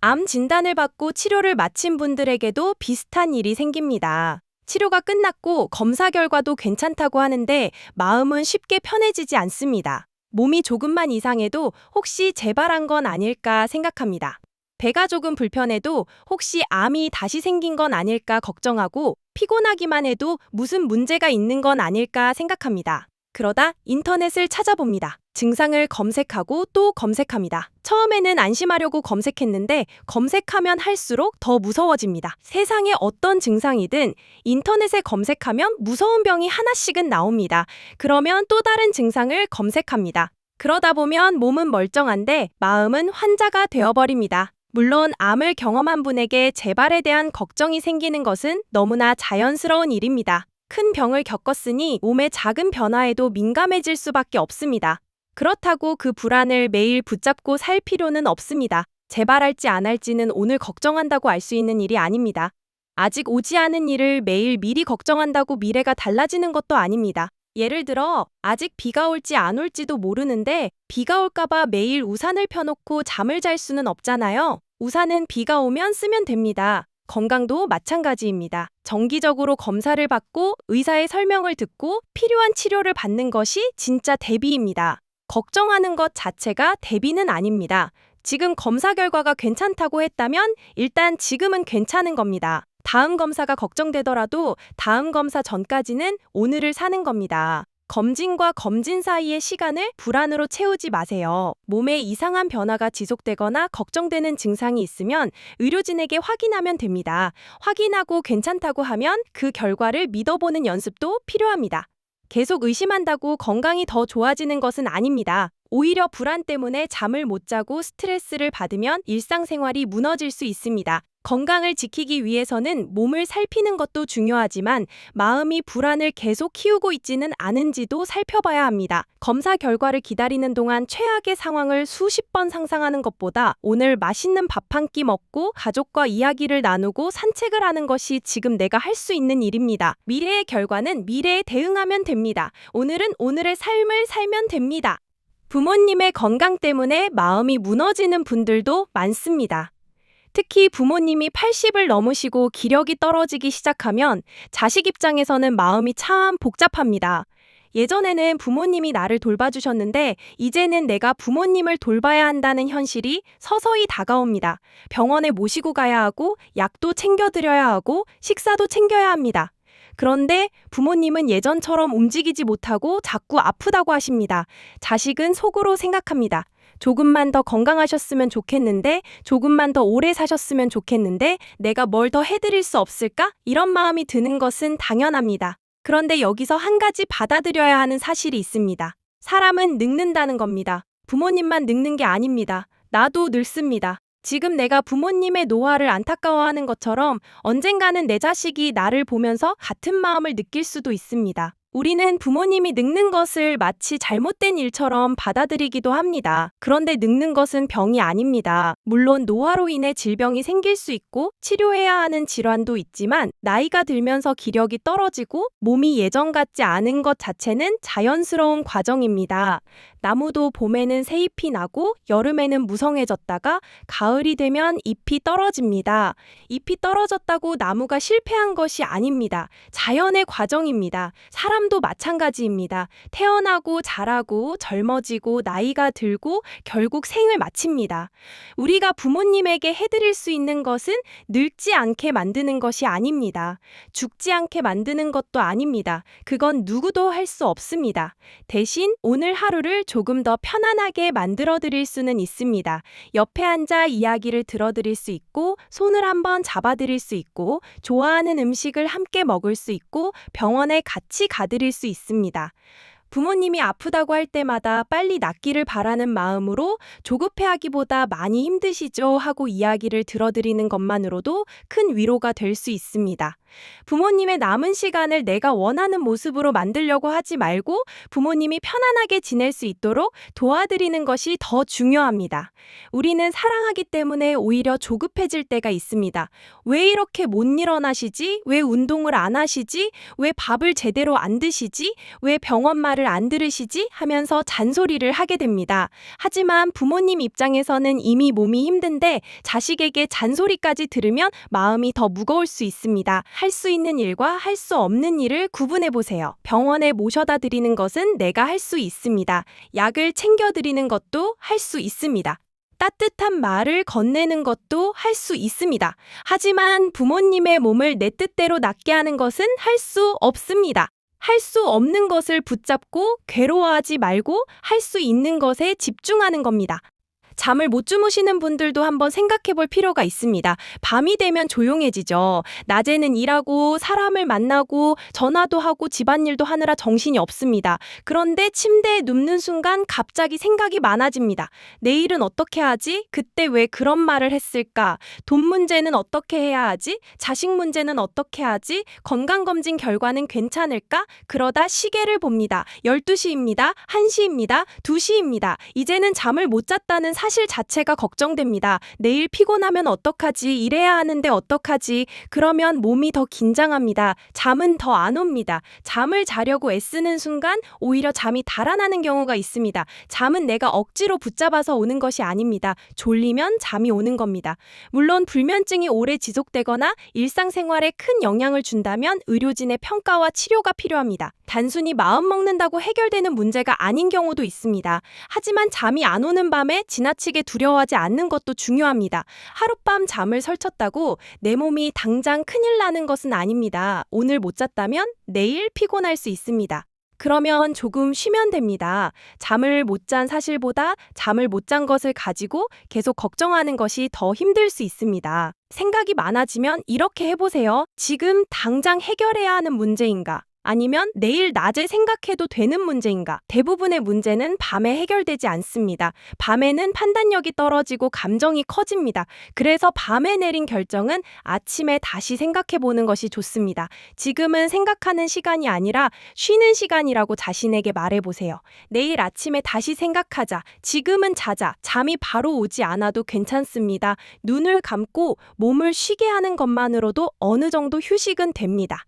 암 진단을 받고 치료를 마친 분들에게도 비슷한 일이 생깁니다. 치료가 끝났고 검사 결과도 괜찮다고 하는데 마음은 쉽게 편해지지 않습니다. 몸이 조금만 이상해도 혹시 재발한 건 아닐까 생각합니다. 배가 조금 불편해도 혹시 암이 다시 생긴 건 아닐까 걱정하고 피곤하기만 해도 무슨 문제가 있는 건 아닐까 생각합니다. 그러다 인터넷을 찾아봅니다. 증상을 검색하고 또 검색합니다. 처음에는 안심하려고 검색했는데 검색하면 할수록 더 무서워집니다. 세상에 어떤 증상이든 인터넷에 검색하면 무서운 병이 하나씩은 나옵니다. 그러면 또 다른 증상을 검색합니다. 그러다 보면 몸은 멀쩡한데 마음은 환자가 되어버립니다. 물론 암을 경험한 분에게 재발에 대한 걱정이 생기는 것은 너무나 자연스러운 일입니다. 큰 병을 겪었으니 몸의 작은 변화에도 민감해질 수밖에 없습니다. 그렇다고 그 불안을 매일 붙잡고 살 필요는 없습니다. 재발할지 안 할지는 오늘 걱정한다고 알 수 있는 일이 아닙니다. 아직 오지 않은 일을 매일 미리 걱정한다고 미래가 달라지는 것도 아닙니다. 예를 들어 아직 비가 올지 안 올지도 모르는데 비가 올까봐 매일 우산을 펴놓고 잠을 잘 수는 없잖아요. 우산은 비가 오면 쓰면 됩니다. 건강도 마찬가지입니다. 정기적으로 검사를 받고 의사의 설명을 듣고 필요한 치료를 받는 것이 진짜 대비입니다. 걱정하는 것 자체가 대비는 아닙니다. 지금 검사 결과가 괜찮다고 했다면 일단 지금은 괜찮은 겁니다. 다음 검사가 걱정되더라도 다음 검사 전까지는 오늘을 사는 겁니다. 검진과 검진 사이의 시간을 불안으로 채우지 마세요. 몸에 이상한 변화가 지속되거나 걱정되는 증상이 있으면 의료진에게 확인하면 됩니다. 확인하고 괜찮다고 하면 그 결과를 믿어보는 연습도 필요합니다. 계속 의심한다고 건강이 더 좋아지는 것은 아닙니다. 오히려 불안 때문에 잠을 못 자고 스트레스를 받으면 일상생활이 무너질 수 있습니다. 건강을 지키기 위해서는 몸을 살피는 것도 중요하지만 마음이 불안을 계속 키우고 있지는 않은지도 살펴봐야 합니다. 검사 결과를 기다리는 동안 최악의 상황을 수십 번 상상하는 것보다 오늘 맛있는 밥 한 끼 먹고 가족과 이야기를 나누고 산책을 하는 것이 지금 내가 할 수 있는 일입니다. 미래의 결과는 미래에 대응하면 됩니다. 오늘은 오늘의 삶을 살면 됩니다. 부모님의 건강 때문에 마음이 무너지는 분들도 많습니다. 특히 부모님이 80을 넘으시고 기력이 떨어지기 시작하면 자식 입장에서는 마음이 참 복잡합니다. 예전에는 부모님이 나를 돌봐주셨는데 이제는 내가 부모님을 돌봐야 한다는 현실이 서서히 다가옵니다. 병원에 모시고 가야 하고 약도 챙겨드려야 하고 식사도 챙겨야 합니다. 그런데 부모님은 예전처럼 움직이지 못하고 자꾸 아프다고 하십니다. 자식은 속으로 생각합니다. 조금만 더 건강하셨으면 좋겠는데, 조금만 더 오래 사셨으면 좋겠는데, 내가 뭘 더 해드릴 수 없을까? 이런 마음이 드는 것은 당연합니다. 그런데 여기서 한 가지 받아들여야 하는 사실이 있습니다. 사람은 늙는다는 겁니다. 부모님만 늙는 게 아닙니다. 나도 늙습니다. 지금 내가 부모님의 노화를 안타까워하는 것처럼 언젠가는 내 자식이 나를 보면서 같은 마음을 느낄 수도 있습니다. 우리는 부모님이 늙는 것을 마치 잘못된 일처럼 받아들이기도 합니다. 그런데 늙는 것은 병이 아닙니다. 물론 노화로 인해 질병이 생길 수 있고 치료해야 하는 질환도 있지만 나이가 들면서 기력이 떨어지고 몸이 예전 같지 않은 것 자체는 자연스러운 과정입니다. 나무도 봄에는 새잎이 나고 여름에는 무성해졌다가 가을이 되면 잎이 떨어집니다. 잎이 떨어졌다고 나무가 실패한 것이 아닙니다. 자연의 과정입니다. 사람도 마찬가지입니다. 태어나고 자라고 젊어지고 나이가 들고 결국 생을 마칩니다. 우리가 부모님에게 해드릴 수 있는 것은 늙지 않게 만드는 것이 아닙니다. 죽지 않게 만드는 것도 아닙니다. 그건 누구도 할 수 없습니다. 대신 오늘 하루를 조금 더 편안하게 만들어 드릴 수는 있습니다. 옆에 앉아 이야기를 들어드릴 수 있고 손을 한번 잡아 드릴 수 있고 좋아하는 음식을 함께 먹을 수 있고 병원에 같이 가드릴 수 있습니다. 부모님이 아프다고 할 때마다 빨리 낫기를 바라는 마음으로 조급해하기보다 많이 힘드시죠 하고 이야기를 들어드리는 것만으로도 큰 위로가 될 수 있습니다. 부모님의 남은 시간을 내가 원하는 모습으로 만들려고 하지 말고 부모님이 편안하게 지낼 수 있도록 도와드리는 것이 더 중요합니다. 우리는 사랑하기 때문에 오히려 조급해질 때가 있습니다. 왜 이렇게 못 일어나시지? 왜 운동을 안 하시지? 왜 밥을 제대로 안 드시지? 왜 병원 말을 말을 안 들으시지? 하면서 잔소리를 하게 됩니다. 하지만 부모님 입장에서는 이미 몸이 힘든데 자식에게 잔소리까지 들으면 마음이 더 무거울 수 있습니다. 할 수 있는 일과 할 수 없는 일을 구분해 보세요. 병원에 모셔다 드리는 것은 내가 할 수 있습니다. 약을 챙겨 드리는 것도 할 수 있습니다. 따뜻한 말을 건네는 것도 할 수 있습니다. 하지만 부모님의 몸을 내 뜻대로 낫게 하는 것은 할 수 없습니다. 할 수 없는 것을 붙잡고 괴로워하지 말고 할 수 있는 것에 집중하는 겁니다. 잠을 못 주무시는 분들도 한번 생각해 볼 필요가 있습니다. 밤이 되면 조용해지죠. 낮에는 일하고 사람을 만나고 전화도 하고 집안일도 하느라 정신이 없습니다. 그런데 침대에 눕는 순간 갑자기 생각이 많아집니다. 내일은 어떻게 하지? 그때 왜 그런 말을 했을까? 돈 문제는 어떻게 해야 하지? 자식 문제는 어떻게 하지? 건강검진 결과는 괜찮을까? 그러다 시계를 봅니다. 12시입니다. 1시입니다. 2시입니다. 이제는 잠을 못 잤다는 사실 자체가 걱정됩니다. 내일 피곤하면 어떡하지? 일해야 하는데 어떡하지? 그러면 몸이 더 긴장합니다. 잠은 더 안 옵니다. 잠을 자려고 애쓰는 순간 오히려 잠이 달아나는 경우가 있습니다. 잠은 내가 억지로 붙잡아서 오는 것이 아닙니다. 졸리면 잠이 오는 겁니다. 물론 불면증이 오래 지속되거나 일상생활에 큰 영향을 준다면 의료진의 평가와 치료가 필요합니다. 단순히 마음 먹는다고 해결되는 문제가 아닌 경우도 있습니다. 하지만 잠이 안 오는 밤에 지나치게 두려워하지 않는 것도 중요합니다. 하룻밤 잠을 설쳤다고 내 몸이 당장 큰일 나는 것은 아닙니다. 오늘 못 잤다면 내일 피곤할 수 있습니다. 그러면 조금 쉬면 됩니다. 잠을 못 잔 사실보다 잠을 못 잔 것을 가지고 계속 걱정하는 것이 더 힘들 수 있습니다. 생각이 많아지면 이렇게 해보세요. 지금 당장 해결해야 하는 문제인가? 아니면 내일 낮에 생각해도 되는 문제인가? 대부분의 문제는 밤에 해결되지 않습니다. 밤에는 판단력이 떨어지고 감정이 커집니다. 그래서 밤에 내린 결정은 아침에 다시 생각해보는 것이 좋습니다. 지금은 생각하는 시간이 아니라 쉬는 시간이라고 자신에게 말해보세요. 내일 아침에 다시 생각하자. 지금은 자자. 잠이 바로 오지 않아도 괜찮습니다. 눈을 감고 몸을 쉬게 하는 것만으로도 어느 정도 휴식은 됩니다.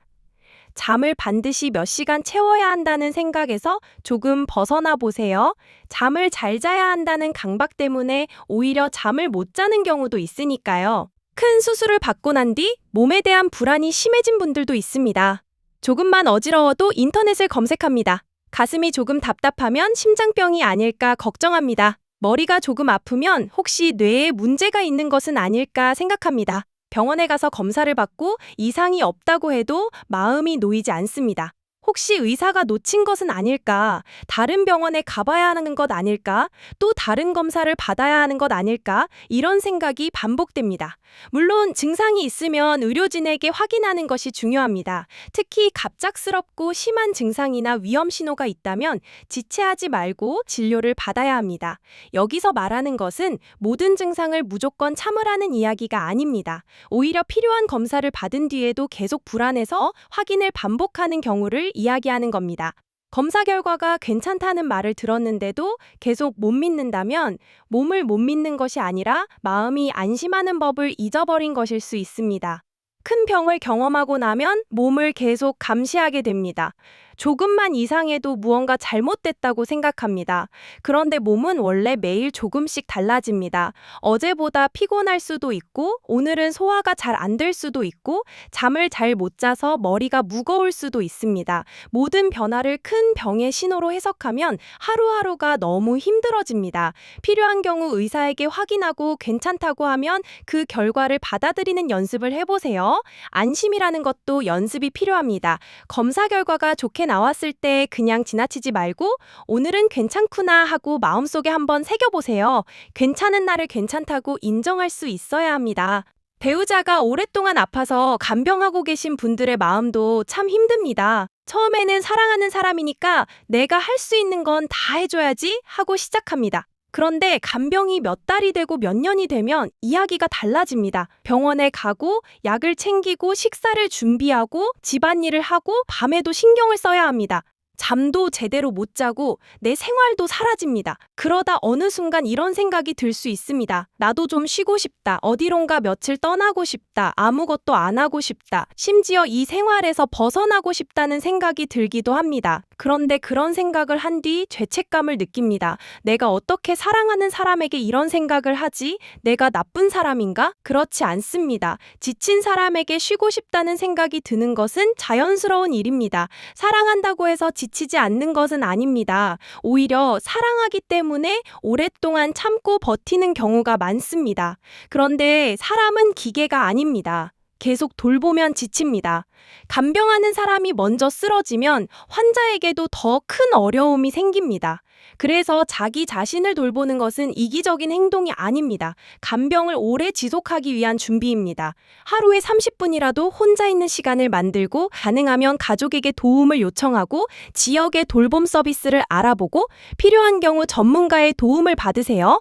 잠을 반드시 몇 시간 채워야 한다는 생각에서 조금 벗어나 보세요. 잠을 잘 자야 한다는 강박 때문에 오히려 잠을 못 자는 경우도 있으니까요. 큰 수술을 받고 난 뒤 몸에 대한 불안이 심해진 분들도 있습니다. 조금만 어지러워도 인터넷을 검색합니다. 가슴이 조금 답답하면 심장병이 아닐까 걱정합니다. 머리가 조금 아프면 혹시 뇌에 문제가 있는 것은 아닐까 생각합니다. 병원에 가서 검사를 받고 이상이 없다고 해도 마음이 놓이지 않습니다. 혹시 의사가 놓친 것은 아닐까? 다른 병원에 가봐야 하는 것 아닐까? 또 다른 검사를 받아야 하는 것 아닐까? 이런 생각이 반복됩니다. 물론 증상이 있으면 의료진에게 확인하는 것이 중요합니다. 특히 갑작스럽고 심한 증상이나 위험 신호가 있다면 지체하지 말고 진료를 받아야 합니다. 여기서 말하는 것은 모든 증상을 무조건 참으라는 이야기가 아닙니다. 오히려 필요한 검사를 받은 뒤에도 계속 불안해서 확인을 반복하는 경우를 이야기하는 겁니다. 검사 결과가 괜찮다는 말을 들었는데도 계속 못 믿는다면 몸을 못 믿는 것이 아니라 마음이 안심하는 법을 잊어버린 것일 수 있습니다. 큰 병을 경험하고 나면 몸을 계속 감시하게 됩니다. 조금만 이상해도 무언가 잘못됐다고 생각합니다. 그런데 몸은 원래 매일 조금씩 달라집니다. 어제보다 피곤할 수도 있고 오늘은 소화가 잘 안 될 수도 있고 잠을 잘 못 자서 머리가 무거울 수도 있습니다. 모든 변화를 큰 병의 신호로 해석하면 하루하루가 너무 힘들어집니다. 필요한 경우 의사에게 확인하고 괜찮다고 하면 그 결과를 받아들이는 연습을 해보세요. 안심이라는 것도 연습이 필요합니다. 검사 결과가 좋게 나왔을 때 그냥 지나치지 말고 오늘은 괜찮구나 하고 마음속에 한번 새겨보세요. 괜찮은 날을 괜찮다고 인정할 수 있어야 합니다. 배우자가 오랫동안 아파서 간병하고 계신 분들의 마음도 참 힘듭니다. 처음에는 사랑하는 사람이니까 내가 할 수 있는 건 다 해줘야지 하고 시작합니다. 그런데 간병이 몇 달이 되고 몇 년이 되면 이야기가 달라집니다. 병원에 가고 약을 챙기고 식사를 준비하고 집안일을 하고 밤에도 신경을 써야 합니다. 잠도 제대로 못 자고 내 생활도 사라집니다. 그러다 어느 순간 이런 생각이 들 수 있습니다. 나도 좀 쉬고 싶다. 어디론가 며칠 떠나고 싶다. 아무것도 안 하고 싶다. 심지어 이 생활에서 벗어나고 싶다는 생각이 들기도 합니다. 그런데 그런 생각을 한 뒤 죄책감을 느낍니다. 내가 어떻게 사랑하는 사람에게 이런 생각을 하지? 내가 나쁜 사람인가? 그렇지 않습니다. 지친 사람에게 쉬고 싶다는 생각이 드는 것은 자연스러운 일입니다. 사랑한다고 해서 지치지 않는 것은 아닙니다. 오히려 사랑하기 때문에 오랫동안 참고 버티는 경우가 많습니다. 그런데 사람은 기계가 아닙니다. 계속 돌보면 지칩니다. 간병하는 사람이 먼저 쓰러지면 환자에게도 더 큰 어려움이 생깁니다. 그래서 자기 자신을 돌보는 것은 이기적인 행동이 아닙니다. 간병을 오래 지속하기 위한 준비입니다. 하루에 30분이라도 혼자 있는 시간을 만들고 가능하면 가족에게 도움을 요청하고 지역의 돌봄 서비스를 알아보고 필요한 경우 전문가의 도움을 받으세요.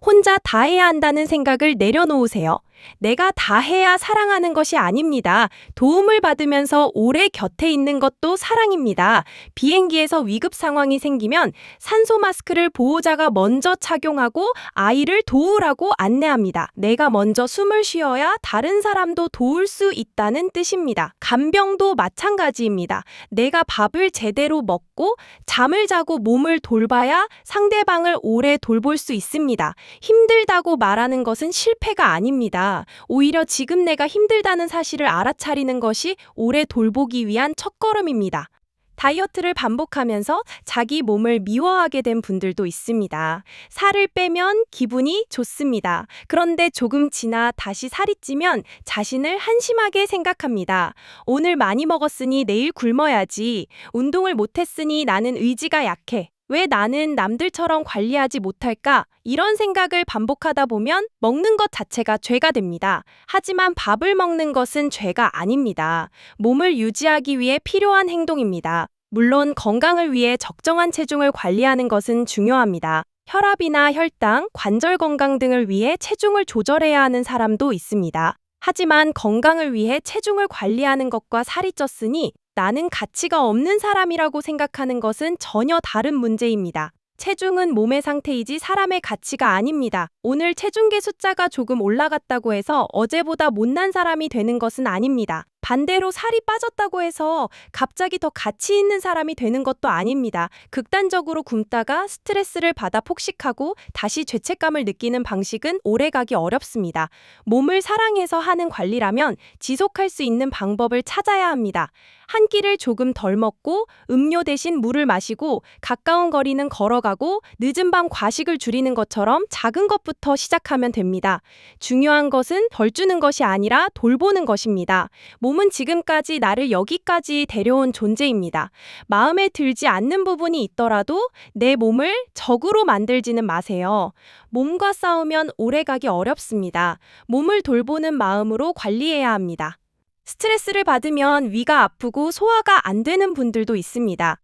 혼자 다 해야 한다는 생각을 내려놓으세요. 내가 다 해야 사랑하는 것이 아닙니다. 도움을 받으면서 오래 곁에 있는 것도 사랑입니다. 비행기에서 위급 상황이 생기면 산소 마스크를 보호자가 먼저 착용하고 아이를 도우라고 안내합니다. 내가 먼저 숨을 쉬어야 다른 사람도 도울 수 있다는 뜻입니다. 간병도 마찬가지입니다. 내가 밥을 제대로 먹고 잠을 자고 몸을 돌봐야 상대방을 오래 돌볼 수 있습니다. 힘들다고 말하는 것은 실패가 아닙니다. 오히려 지금 내가 힘들다는 사실을 알아차리는 것이 오래 돌보기 위한 첫걸음입니다. 다이어트를 반복하면서 자기 몸을 미워하게 된 분들도 있습니다. 살을 빼면 기분이 좋습니다. 그런데 조금 지나 다시 살이 찌면 자신을 한심하게 생각합니다. 오늘 많이 먹었으니 내일 굶어야지. 운동을 못했으니 나는 의지가 약해. 왜 나는 남들처럼 관리하지 못할까? 이런 생각을 반복하다 보면 먹는 것 자체가 죄가 됩니다. 하지만 밥을 먹는 것은 죄가 아닙니다. 몸을 유지하기 위해 필요한 행동입니다. 물론 건강을 위해 적정한 체중을 관리하는 것은 중요합니다. 혈압이나 혈당, 관절 건강 등을 위해 체중을 조절해야 하는 사람도 있습니다. 하지만 건강을 위해 체중을 관리하는 것과 살이 쪘으니 나는 가치가 없는 사람이라고 생각하는 것은 전혀 다른 문제입니다. 체중은 몸의 상태이지 사람의 가치가 아닙니다. 오늘 체중계 숫자가 조금 올라갔다고 해서 어제보다 못난 사람이 되는 것은 아닙니다. 반대로 살이 빠졌다고 해서 갑자기 더 가치 있는 사람이 되는 것도 아닙니다. 극단적으로 굶다가 스트레스를 받아 폭식하고 다시 죄책감을 느끼는 방식은 오래가기 어렵습니다. 몸을 사랑해서 하는 관리라면 지속할 수 있는 방법을 찾아야 합니다. 한 끼를 조금 덜 먹고 음료 대신 물을 마시고 가까운 거리는 걸어가고 늦은 밤 과식을 줄이는 것처럼 작은 것부터 시작하면 됩니다. 중요한 것은 덜 주는 것이 아니라 돌보는 것입니다. 몸은 지금까지 나를 여기까지 데려온 존재입니다. 마음에 들지 않는 부분이 있더라도 내 몸을 적으로 만들지는 마세요. 몸과 싸우면 오래가기 어렵습니다. 몸을 돌보는 마음으로 관리해야 합니다. 스트레스를 받으면 위가 아프고 소화가 안 되는 분들도 있습니다.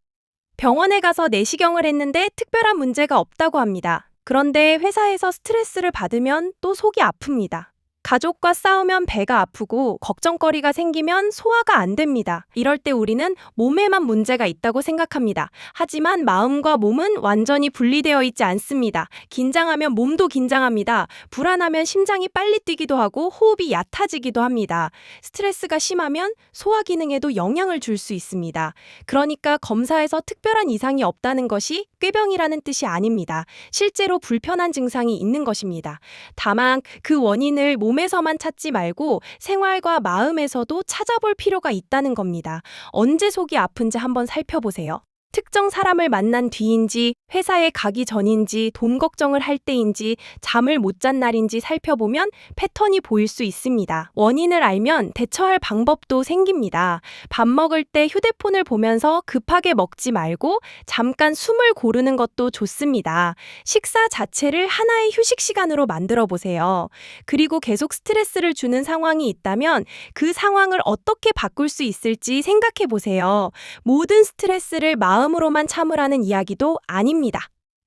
병원에 가서 내시경을 했는데 특별한 문제가 없다고 합니다. 그런데 회사에서 스트레스를 받으면 또 속이 아픕니다. 가족과 싸우면 배가 아프고 걱정거리가 생기면 소화가 안 됩니다. 이럴 때 우리는 몸에만 문제가 있다고 생각합니다. 하지만 마음과 몸은 완전히 분리되어 있지 않습니다. 긴장하면 몸도 긴장합니다. 불안하면 심장이 빨리 뛰기도 하고 호흡이 얕아지기도 합니다. 스트레스가 심하면 소화 기능에도 영향을 줄 수 있습니다. 그러니까 검사에서 특별한 이상이 없다는 것이 꾀병이라는 뜻이 아닙니다. 실제로 불편한 증상이 있는 것입니다. 다만 그 원인을 몸에서만 찾지 말고 생활과 마음에서도 찾아볼 필요가 있다는 겁니다. 언제 속이 아픈지 한번 살펴보세요. 특정 사람을 만난 뒤인지, 회사에 가기 전인지, 돈 걱정을 할 때인지, 잠을 못 잔 날인지 살펴보면 패턴이 보일 수 있습니다. 원인을 알면 대처할 방법도 생깁니다. 밥 먹을 때 휴대폰을 보면서 급하게 먹지 말고 잠깐 숨을 고르는 것도 좋습니다. 식사 자체를 하나의 휴식 시간으로 만들어 보세요. 그리고 계속 스트레스를 주는 상황이 있다면 그 상황을 어떻게 바꿀 수 있을지 생각해 보세요. 모든 스트레스를 마음으로만 참으라는 이야기도 아닙니다.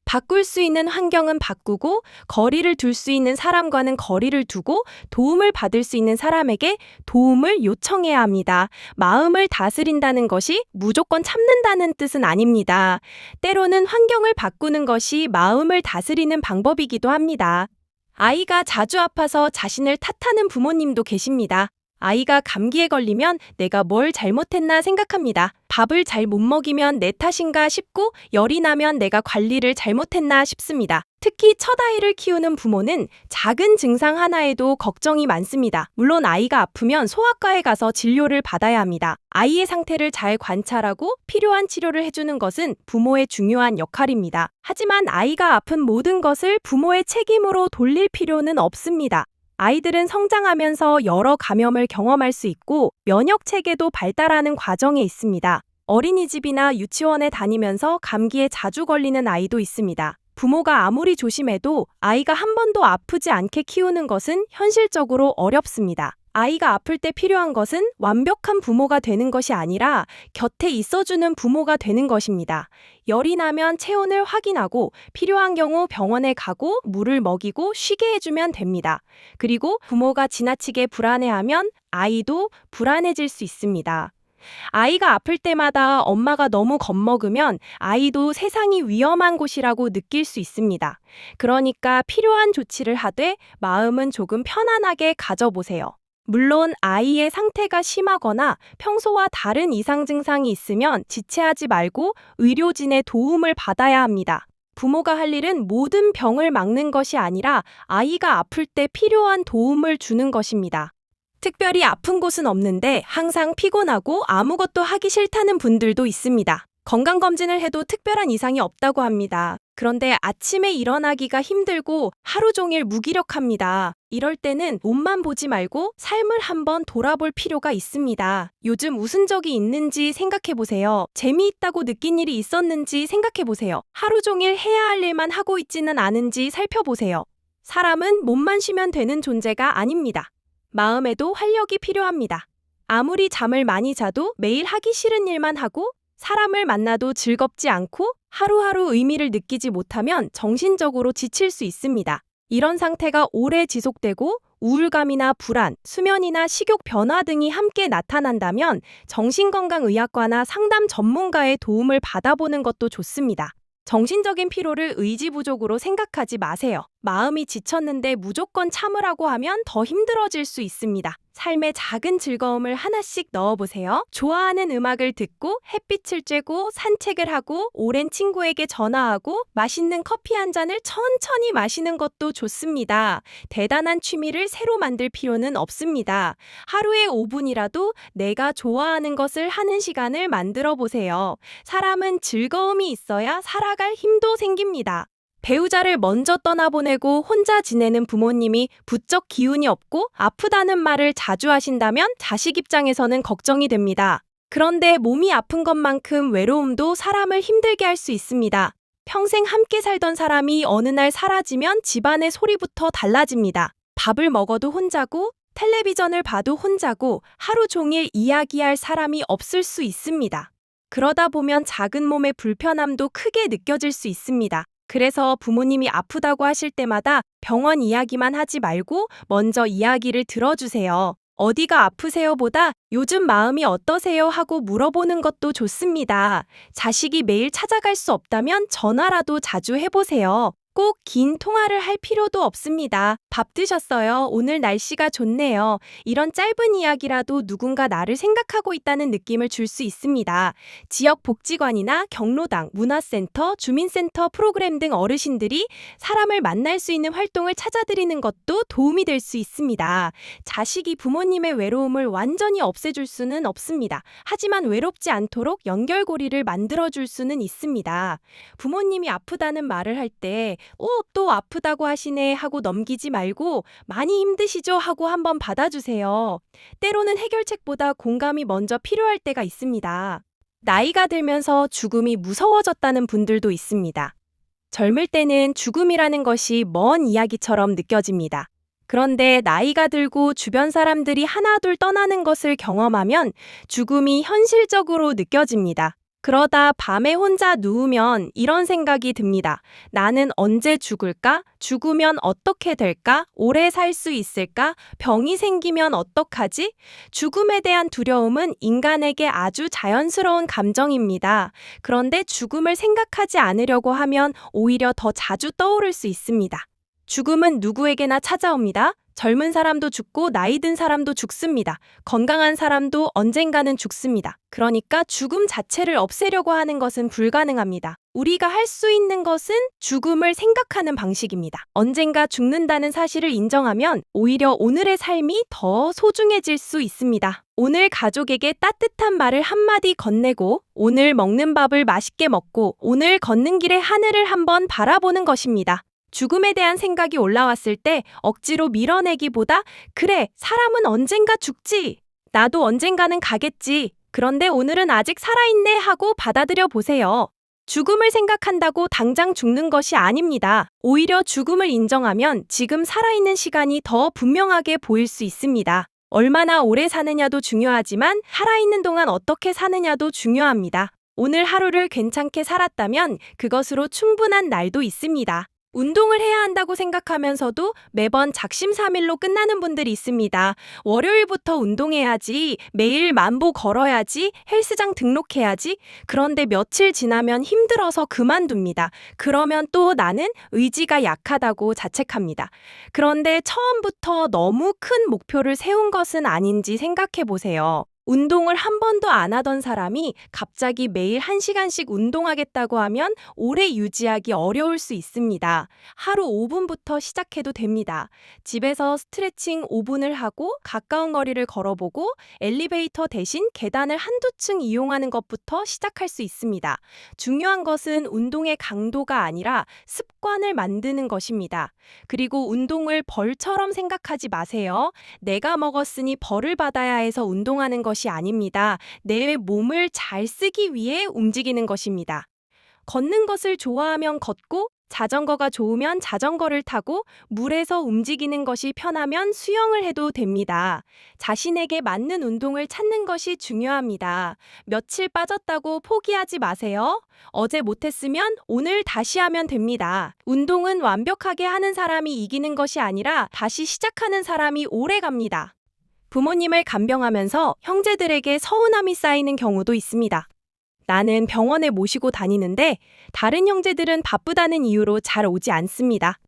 바꿀 수 있는 환경은 바꾸고 거리를 둘 수 있는 사람과는 거리를 두고 도움을 받을 수 있는 사람에게 도움을 요청해야 합니다. 마음을 다스린다는 것이 무조건 참는다는 뜻은 아닙니다. 때로는 환경을 바꾸는 것이 마음을 다스리는 방법이기도 합니다. 아이가 자주 아파서 자신을 탓하는 부모님도 계십니다. 아이가 감기에 걸리면 내가 뭘 잘못했나 생각합니다. 밥을 잘 못 먹이면 내 탓인가 싶고 열이 나면 내가 관리를 잘못했나 싶습니다. 특히 첫 아이를 키우는 부모는 작은 증상 하나에도 걱정이 많습니다. 물론 아이가 아프면 소아과에 가서 진료를 받아야 합니다. 아이의 상태를 잘 관찰하고 필요한 치료를 해주는 것은 부모의 중요한 역할입니다. 하지만 아이가 아픈 모든 것을 부모의 책임으로 돌릴 필요는 없습니다. 아이들은 성장하면서 여러 감염을 경험할 수 있고 면역 체계도 발달하는 과정에 있습니다. 어린이집이나 유치원에 다니면서 감기에 자주 걸리는 아이도 있습니다. 부모가 아무리 조심해도 아이가 한 번도 아프지 않게 키우는 것은 현실적으로 어렵습니다. 아이가 아플 때 필요한 것은 완벽한 부모가 되는 것이 아니라 곁에 있어주는 부모가 되는 것입니다. 열이 나면 체온을 확인하고 필요한 경우 병원에 가고 물을 먹이고 쉬게 해주면 됩니다. 그리고 부모가 지나치게 불안해하면 아이도 불안해질 수 있습니다. 아이가 아플 때마다 엄마가 너무 겁먹으면 아이도 세상이 위험한 곳이라고 느낄 수 있습니다. 그러니까 필요한 조치를 하되 마음은 조금 편안하게 가져보세요. 물론 아이의 상태가 심하거나 평소와 다른 이상 증상이 있으면 지체하지 말고 의료진의 도움을 받아야 합니다. 부모가 할 일은 모든 병을 막는 것이 아니라 아이가 아플 때 필요한 도움을 주는 것입니다. 특별히 아픈 곳은 없는데 항상 피곤하고 아무것도 하기 싫다는 분들도 있습니다. 건강검진을 해도 특별한 이상이 없다고 합니다. 그런데 아침에 일어나기가 힘들고 하루 종일 무기력합니다. 이럴 때는 몸만 보지 말고 삶을 한번 돌아볼 필요가 있습니다. 요즘 웃은 적이 있는지 생각해보세요. 재미있다고 느낀 일이 있었는지 생각해보세요. 하루 종일 해야 할 일만 하고 있지는 않은지 살펴보세요. 사람은 몸만 쉬면 되는 존재가 아닙니다. 마음에도 활력이 필요합니다. 아무리 잠을 많이 자도 매일 하기 싫은 일만 하고 사람을 만나도 즐겁지 않고 하루하루 의미를 느끼지 못하면 정신적으로 지칠 수 있습니다. 이런 상태가 오래 지속되고 우울감이나 불안, 수면이나 식욕 변화 등이 함께 나타난다면 정신건강의학과나 상담 전문가의 도움을 받아보는 것도 좋습니다. 정신적인 피로를 의지 부족으로 생각하지 마세요. 마음이 지쳤는데 무조건 참으라고 하면 더 힘들어질 수 있습니다. 삶에 작은 즐거움을 하나씩 넣어보세요. 좋아하는 음악을 듣고 햇빛을 쬐고 산책을 하고 오랜 친구에게 전화하고 맛있는 커피 한 잔을 천천히 마시는 것도 좋습니다. 대단한 취미를 새로 만들 필요는 없습니다. 하루에 5분이라도 내가 좋아하는 것을 하는 시간을 만들어 보세요. 사람은 즐거움이 있어야 살아갈 힘도 생깁니다. 배우자를 먼저 떠나보내고 혼자 지내는 부모님이 부쩍 기운이 없고 아프다는 말을 자주 하신다면 자식 입장에서는 걱정이 됩니다. 그런데 몸이 아픈 것만큼 외로움도 사람을 힘들게 할 수 있습니다. 평생 함께 살던 사람이 어느 날 사라지면 집안의 소리부터 달라집니다. 밥을 먹어도 혼자고 텔레비전을 봐도 혼자고 하루 종일 이야기할 사람이 없을 수 있습니다. 그러다 보면 작은 몸의 불편함도 크게 느껴질 수 있습니다. 그래서 부모님이 아프다고 하실 때마다 병원 이야기만 하지 말고 먼저 이야기를 들어주세요. 어디가 아프세요? 보다 요즘 마음이 어떠세요? 하고 물어보는 것도 좋습니다. 자식이 매일 찾아갈 수 없다면 전화라도 자주 해보세요. 꼭 긴 통화를 할 필요도 없습니다. 밥 드셨어요? 오늘 날씨가 좋네요. 이런 짧은 이야기라도 누군가 나를 생각하고 있다는 느낌을 줄 수 있습니다. 지역 복지관이나 경로당, 문화센터, 주민센터 프로그램 등 어르신들이 사람을 만날 수 있는 활동을 찾아드리는 것도 도움이 될 수 있습니다. 자식이 부모님의 외로움을 완전히 없애줄 수는 없습니다. 하지만 외롭지 않도록 연결고리를 만들어줄 수는 있습니다. 부모님이 아프다는 말을 할 때 또 아프다고 하시네 하고 넘기지 말고 많이 힘드시죠? 하고 한번 받아주세요. 때로는 해결책보다 공감이 먼저 필요할 때가 있습니다. 나이가 들면서 죽음이 무서워졌다는 분들도 있습니다. 젊을 때는 죽음이라는 것이 먼 이야기처럼 느껴집니다. 그런데 나이가 들고 주변 사람들이 하나둘 떠나는 것을 경험하면 죽음이 현실적으로 느껴집니다. 그러다 밤에 혼자 누우면 이런 생각이 듭니다. 나는 언제 죽을까? 죽으면 어떻게 될까? 오래 살 수 있을까? 병이 생기면 어떡하지? 죽음에 대한 두려움은 인간에게 아주 자연스러운 감정입니다. 그런데 죽음을 생각하지 않으려고 하면 오히려 더 자주 떠오를 수 있습니다. 죽음은 누구에게나 찾아옵니다. 젊은 사람도 죽고 나이 든 사람도 죽습니다. 건강한 사람도 언젠가는 죽습니다. 그러니까 죽음 자체를 없애려고 하는 것은 불가능합니다. 우리가 할 수 있는 것은 죽음을 생각하는 방식입니다. 언젠가 죽는다는 사실을 인정하면 오히려 오늘의 삶이 더 소중해질 수 있습니다. 오늘 가족에게 따뜻한 말을 한마디 건네고, 오늘 먹는 밥을 맛있게 먹고, 오늘 걷는 길에 하늘을 한번 바라보는 것입니다. 죽음에 대한 생각이 올라왔을 때 억지로 밀어내기보다 그래, 사람은 언젠가 죽지. 나도 언젠가는 가겠지. 그런데 오늘은 아직 살아있네 하고 받아들여 보세요. 죽음을 생각한다고 당장 죽는 것이 아닙니다. 오히려 죽음을 인정하면 지금 살아있는 시간이 더 분명하게 보일 수 있습니다. 얼마나 오래 사느냐도 중요하지만 살아있는 동안 어떻게 사느냐도 중요합니다. 오늘 하루를 괜찮게 살았다면 그것으로 충분한 날도 있습니다. 운동을 해야 한다고 생각하면서도 매번 작심삼일로 끝나는 분들이 있습니다. 월요일부터 운동해야지, 매일 만보 걸어야지, 헬스장 등록해야지. 그런데 며칠 지나면 힘들어서 그만둡니다. 그러면 또 나는 의지가 약하다고 자책합니다. 그런데 처음부터 너무 큰 목표를 세운 것은 아닌지 생각해 보세요. 운동을 한 번도 안 하던 사람이 갑자기 매일 1시간씩 운동하겠다고 하면 오래 유지하기 어려울 수 있습니다. 하루 5분부터 시작해도 됩니다. 집에서 스트레칭 5분을 하고 가까운 거리를 걸어보고 엘리베이터 대신 계단을 한두 층 이용하는 것부터 시작할 수 있습니다. 중요한 것은 운동의 강도가 아니라 습관을 만드는 것입니다. 그리고 운동을 벌처럼 생각하지 마세요. 내가 먹었으니 벌을 받아야 해서 운동하는 것이 아닙니다. 내 몸을 잘 쓰기 위해 움직이는 것입니다. 걷는 것을 좋아하면 걷고, 자전거가 좋으면 자전거를 타고, 물에서 움직이는 것이 편하면 수영을 해도 됩니다. 자신에게 맞는 운동을 찾는 것이 중요합니다. 며칠 빠졌다고 포기하지 마세요. 어제 못했으면 오늘 다시 하면 됩니다. 운동은 완벽하게 하는 사람이 이기는 것이 아니라 다시 시작하는 사람이 오래 갑니다. 부모님을 간병하면서 형제들에게 서운함이 쌓이는 경우도 있습니다. 나는 병원에 모시고 다니는데 다른 형제들은 바쁘다는 이유로 잘 오지 않습니다.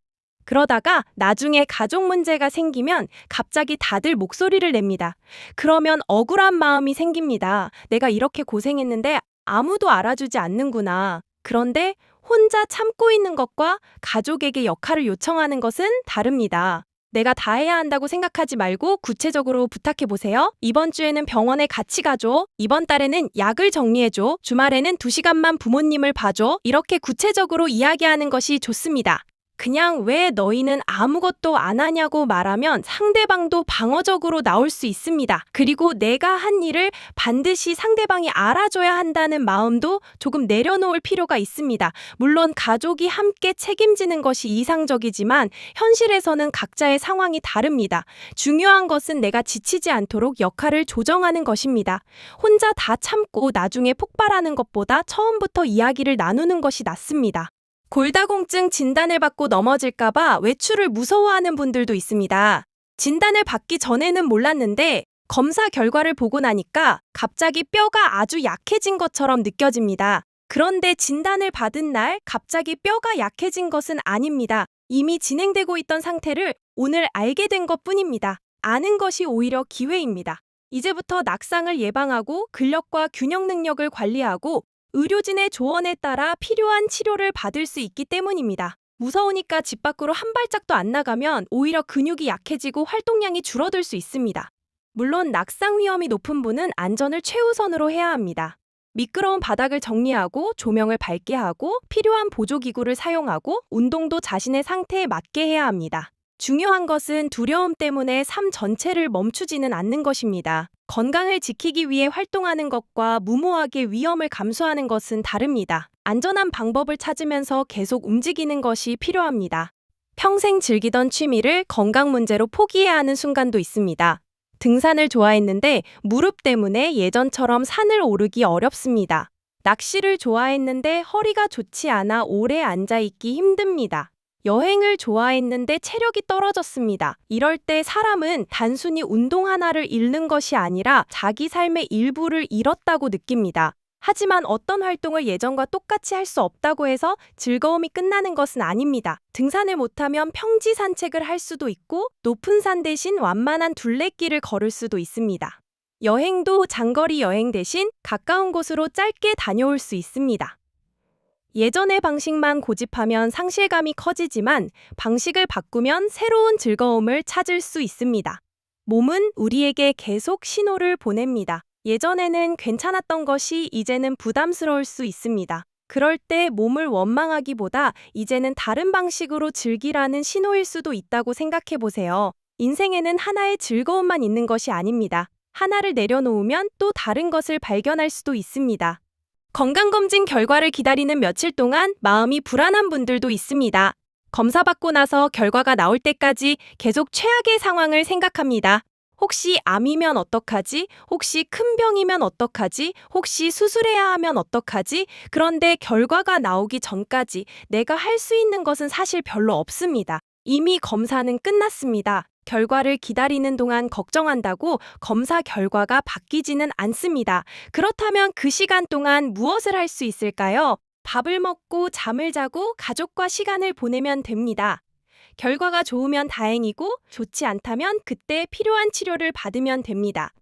그러다가 나중에 가족 문제가 생기면 갑자기 다들 목소리를 냅니다. 그러면 억울한 마음이 생깁니다. 내가 이렇게 고생했는데 아무도 알아주지 않는구나. 그런데 혼자 참고 있는 것과 가족에게 역할을 요청하는 것은 다릅니다. 내가 다 해야 한다고 생각하지 말고 구체적으로 부탁해보세요. 이번 주에는 병원에 같이 가줘. 이번 달에는 약을 정리해줘. 주말에는 2시간만 부모님을 봐줘. 이렇게 구체적으로 이야기하는 것이 좋습니다. 그냥 왜 너희는 아무것도 안 하냐고 말하면 상대방도 방어적으로 나올 수 있습니다. 그리고 내가 한 일을 반드시 상대방이 알아줘야 한다는 마음도 조금 내려놓을 필요가 있습니다. 물론 가족이 함께 책임지는 것이 이상적이지만 현실에서는 각자의 상황이 다릅니다. 중요한 것은 내가 지치지 않도록 역할을 조정하는 것입니다. 혼자 다 참고 나중에 폭발하는 것보다 처음부터 이야기를 나누는 것이 낫습니다. 골다공증 진단을 받고 넘어질까봐 외출을 무서워하는 분들도 있습니다. 진단을 받기 전에는 몰랐는데 검사 결과를 보고 나니까 갑자기 뼈가 아주 약해진 것처럼 느껴집니다. 그런데 진단을 받은 날 갑자기 뼈가 약해진 것은 아닙니다. 이미 진행되고 있던 상태를 오늘 알게 된 것뿐입니다. 아는 것이 오히려 기회입니다. 이제부터 낙상을 예방하고 근력과 균형 능력을 관리하고 의료진의 조언에 따라 필요한 치료를 받을 수 있기 때문입니다. 무서우니까 집 밖으로 한 발짝도 안 나가면 오히려 근육이 약해지고 활동량이 줄어들 수 있습니다. 물론 낙상 위험이 높은 분은 안전을 최우선으로 해야 합니다. 미끄러운 바닥을 정리하고 조명을 밝게 하고 필요한 보조기구를 사용하고 운동도 자신의 상태에 맞게 해야 합니다. 중요한 것은 두려움 때문에 삶 전체를 멈추지는 않는 것입니다. 건강을 지키기 위해 활동하는 것과 무모하게 위험을 감수하는 것은 다릅니다. 안전한 방법을 찾으면서 계속 움직이는 것이 필요합니다. 평생 즐기던 취미를 건강 문제로 포기해야 하는 순간도 있습니다. 등산을 좋아했는데 무릎 때문에 예전처럼 산을 오르기 어렵습니다. 낚시를 좋아했는데 허리가 좋지 않아 오래 앉아있기 힘듭니다. 여행을 좋아했는데 체력이 떨어졌습니다. 이럴 때 사람은 단순히 운동 하나를 잃는 것이 아니라 자기 삶의 일부를 잃었다고 느낍니다. 하지만 어떤 활동을 예전과 똑같이 할 수 없다고 해서 즐거움이 끝나는 것은 아닙니다. 등산을 못하면 평지 산책을 할 수도 있고 높은 산 대신 완만한 둘레길을 걸을 수도 있습니다. 여행도 장거리 여행 대신 가까운 곳으로 짧게 다녀올 수 있습니다. 예전의 방식만 고집하면 상실감이 커지지만 방식을 바꾸면 새로운 즐거움을 찾을 수 있습니다. 몸은 우리에게 계속 신호를 보냅니다. 예전에는 괜찮았던 것이 이제는 부담스러울 수 있습니다. 그럴 때 몸을 원망하기보다 이제는 다른 방식으로 즐기라는 신호일 수도 있다고 생각해 보세요. 인생에는 하나의 즐거움만 있는 것이 아닙니다. 하나를 내려놓으면 또 다른 것을 발견할 수도 있습니다. 건강검진 결과를 기다리는 며칠 동안 마음이 불안한 분들도 있습니다. 검사받고 나서 결과가 나올 때까지 계속 최악의 상황을 생각합니다. 혹시 암이면 어떡하지? 혹시 큰 병이면 어떡하지? 혹시 수술해야 하면 어떡하지? 그런데 결과가 나오기 전까지 내가 할 수 있는 것은 사실 별로 없습니다. 이미 검사는 끝났습니다. 결과를 기다리는 동안 걱정한다고 검사 결과가 바뀌지는 않습니다. 그렇다면 그 시간 동안 무엇을 할 수 있을까요? 밥을 먹고 잠을 자고 가족과 시간을 보내면 됩니다. 결과가 좋으면 다행이고 좋지 않다면 그때 필요한 치료를 받으면 됩니다.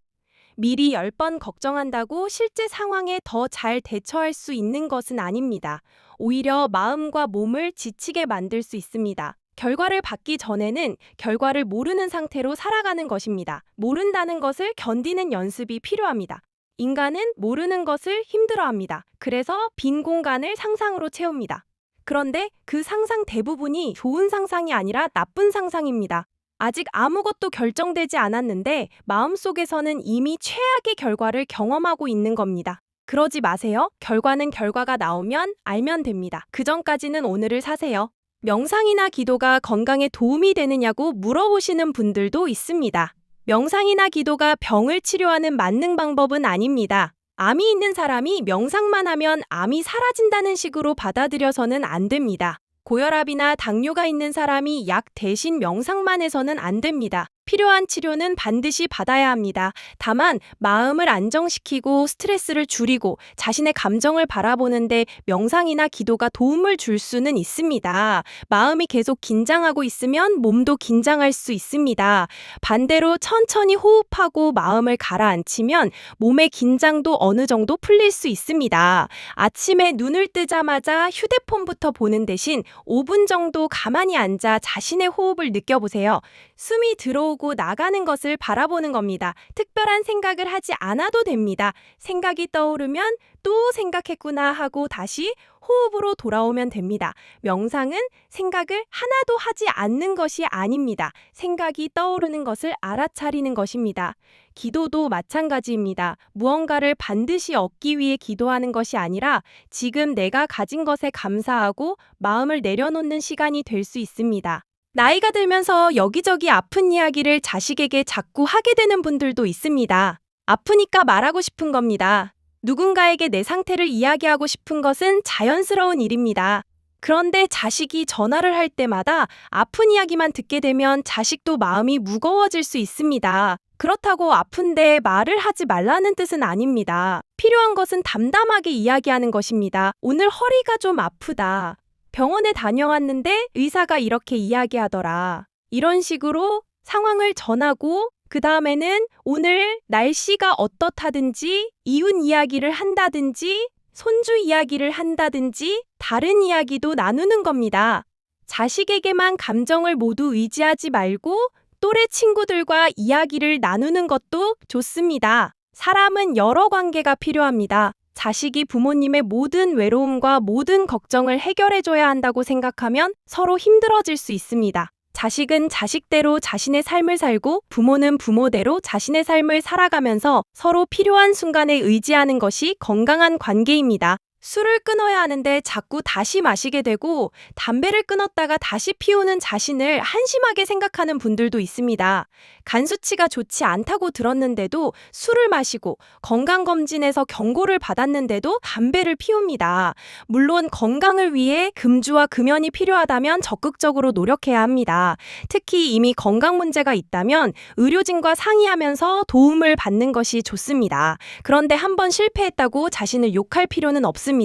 미리 10번 걱정한다고 실제 상황에 더 잘 대처할 수 있는 것은 아닙니다. 오히려 마음과 몸을 지치게 만들 수 있습니다. 결과를 받기 전에는 결과를 모르는 상태로 살아가는 것입니다. 모른다는 것을 견디는 연습이 필요합니다. 인간은 모르는 것을 힘들어합니다. 그래서 빈 공간을 상상으로 채웁니다. 그런데 그 상상 대부분이 좋은 상상이 아니라 나쁜 상상입니다. 아직 아무것도 결정되지 않았는데 마음속에서는 이미 최악의 결과를 경험하고 있는 겁니다. 그러지 마세요. 결과는 결과가 나오면 알면 됩니다. 그 전까지는 오늘을 사세요. 명상이나 기도가 건강에 도움이 되느냐고 물어보시는 분들도 있습니다. 명상이나 기도가 병을 치료하는 만능 방법은 아닙니다. 암이 있는 사람이 명상만 하면 암이 사라진다는 식으로 받아들여서는 안 됩니다. 고혈압이나 당뇨가 있는 사람이 약 대신 명상만 해서는 안 됩니다. 필요한 치료는 반드시 받아야 합니다. 다만 마음을 안정시키고 스트레스를 줄이고 자신의 감정을 바라보는데 명상이나 기도가 도움을 줄 수는 있습니다. 마음이 계속 긴장하고 있으면 몸도 긴장할 수 있습니다. 반대로 천천히 호흡하고 마음을 가라앉히면 몸의 긴장도 어느 정도 풀릴 수 있습니다. 아침에 눈을 뜨자마자 휴대폰부터 보는 대신 5분 정도 가만히 앉아 자신의 호흡을 느껴보세요. 숨이 들어오고 나가는 것을 바라보는 겁니다. 특별한 생각을 하지 않아도 됩니다. 생각이 떠오르면 또 생각했구나 하고 다시 호흡으로 돌아오면 됩니다. 명상은 생각을 하나도 하지 않는 것이 아닙니다. 생각이 떠오르는 것을 알아차리는 것입니다. 기도도 마찬가지입니다. 무언가를 반드시 얻기 위해 기도하는 것이 아니라 지금 내가 가진 것에 감사하고 마음을 내려놓는 시간이 될 수 있습니다. 나이가 들면서 여기저기 아픈 이야기를 자식에게 자꾸 하게 되는 분들도 있습니다. 아프니까 말하고 싶은 겁니다. 누군가에게 내 상태를 이야기하고 싶은 것은 자연스러운 일입니다. 그런데 자식이 전화를 할 때마다 아픈 이야기만 듣게 되면 자식도 마음이 무거워질 수 있습니다. 그렇다고 아픈데 말을 하지 말라는 뜻은 아닙니다. 필요한 것은 담담하게 이야기하는 것입니다. 오늘 허리가 좀 아프다. 병원에 다녀왔는데 의사가 이렇게 이야기하더라. 이런 식으로 상황을 전하고 그 다음에는 오늘 날씨가 어떻다든지 이웃 이야기를 한다든지 손주 이야기를 한다든지 다른 이야기도 나누는 겁니다. 자식에게만 감정을 모두 의지하지 말고 또래 친구들과 이야기를 나누는 것도 좋습니다. 사람은 여러 관계가 필요합니다. 자식이 부모님의 모든 외로움과 모든 걱정을 해결해줘야 한다고 생각하면 서로 힘들어질 수 있습니다. 자식은 자식대로 자신의 삶을 살고 부모는 부모대로 자신의 삶을 살아가면서 서로 필요한 순간에 의지하는 것이 건강한 관계입니다. 술을 끊어야 하는데 자꾸 다시 마시게 되고 담배를 끊었다가 다시 피우는 자신을 한심하게 생각하는 분들도 있습니다. 간 수치가 좋지 않다고 들었는데도 술을 마시고 건강검진에서 경고를 받았는데도 담배를 피웁니다. 물론 건강을 위해 금주와 금연이 필요하다면 적극적으로 노력해야 합니다. 특히 이미 건강 문제가 있다면 의료진과 상의하면서 도움을 받는 것이 좋습니다. 그런데 한번 실패했다고 자신을 욕할 필요는 없습니다.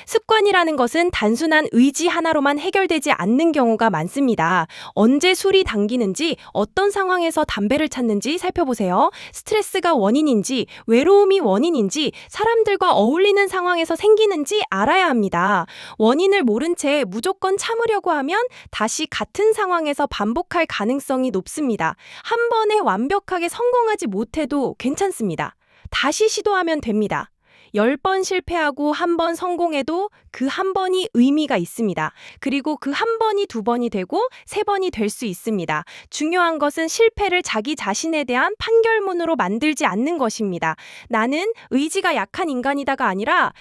습관이라는 것은 단순한 의지 하나로만 해결되지 않는 경우가 많습니다. 언제 술이 당기는지, 어떤 상황에서 담배를 찾는지 살펴보세요. 스트레스가 원인인지, 외로움이 원인인지, 사람들과 어울리는 상황에서 생기는지 알아야 합니다. 원인을 모른 채 무조건 참으려고 하면 다시 같은 상황에서 반복할 가능성이 높습니다. 한 번에 완벽하게 성공하지 못해도 괜찮습니다. 다시 시도하면 됩니다. 10번 실패하고 한 번 성공해도 그 한 번이 의미가 있습니다. 그리고 그 한 번이 2번이 되고 3번이 될 수 있습니다. 중요한 것은 실패를 자기 자신에 대한 판결문으로 만들지 않는 것입니다. 나는 의지가 약한 인간이다가 아니라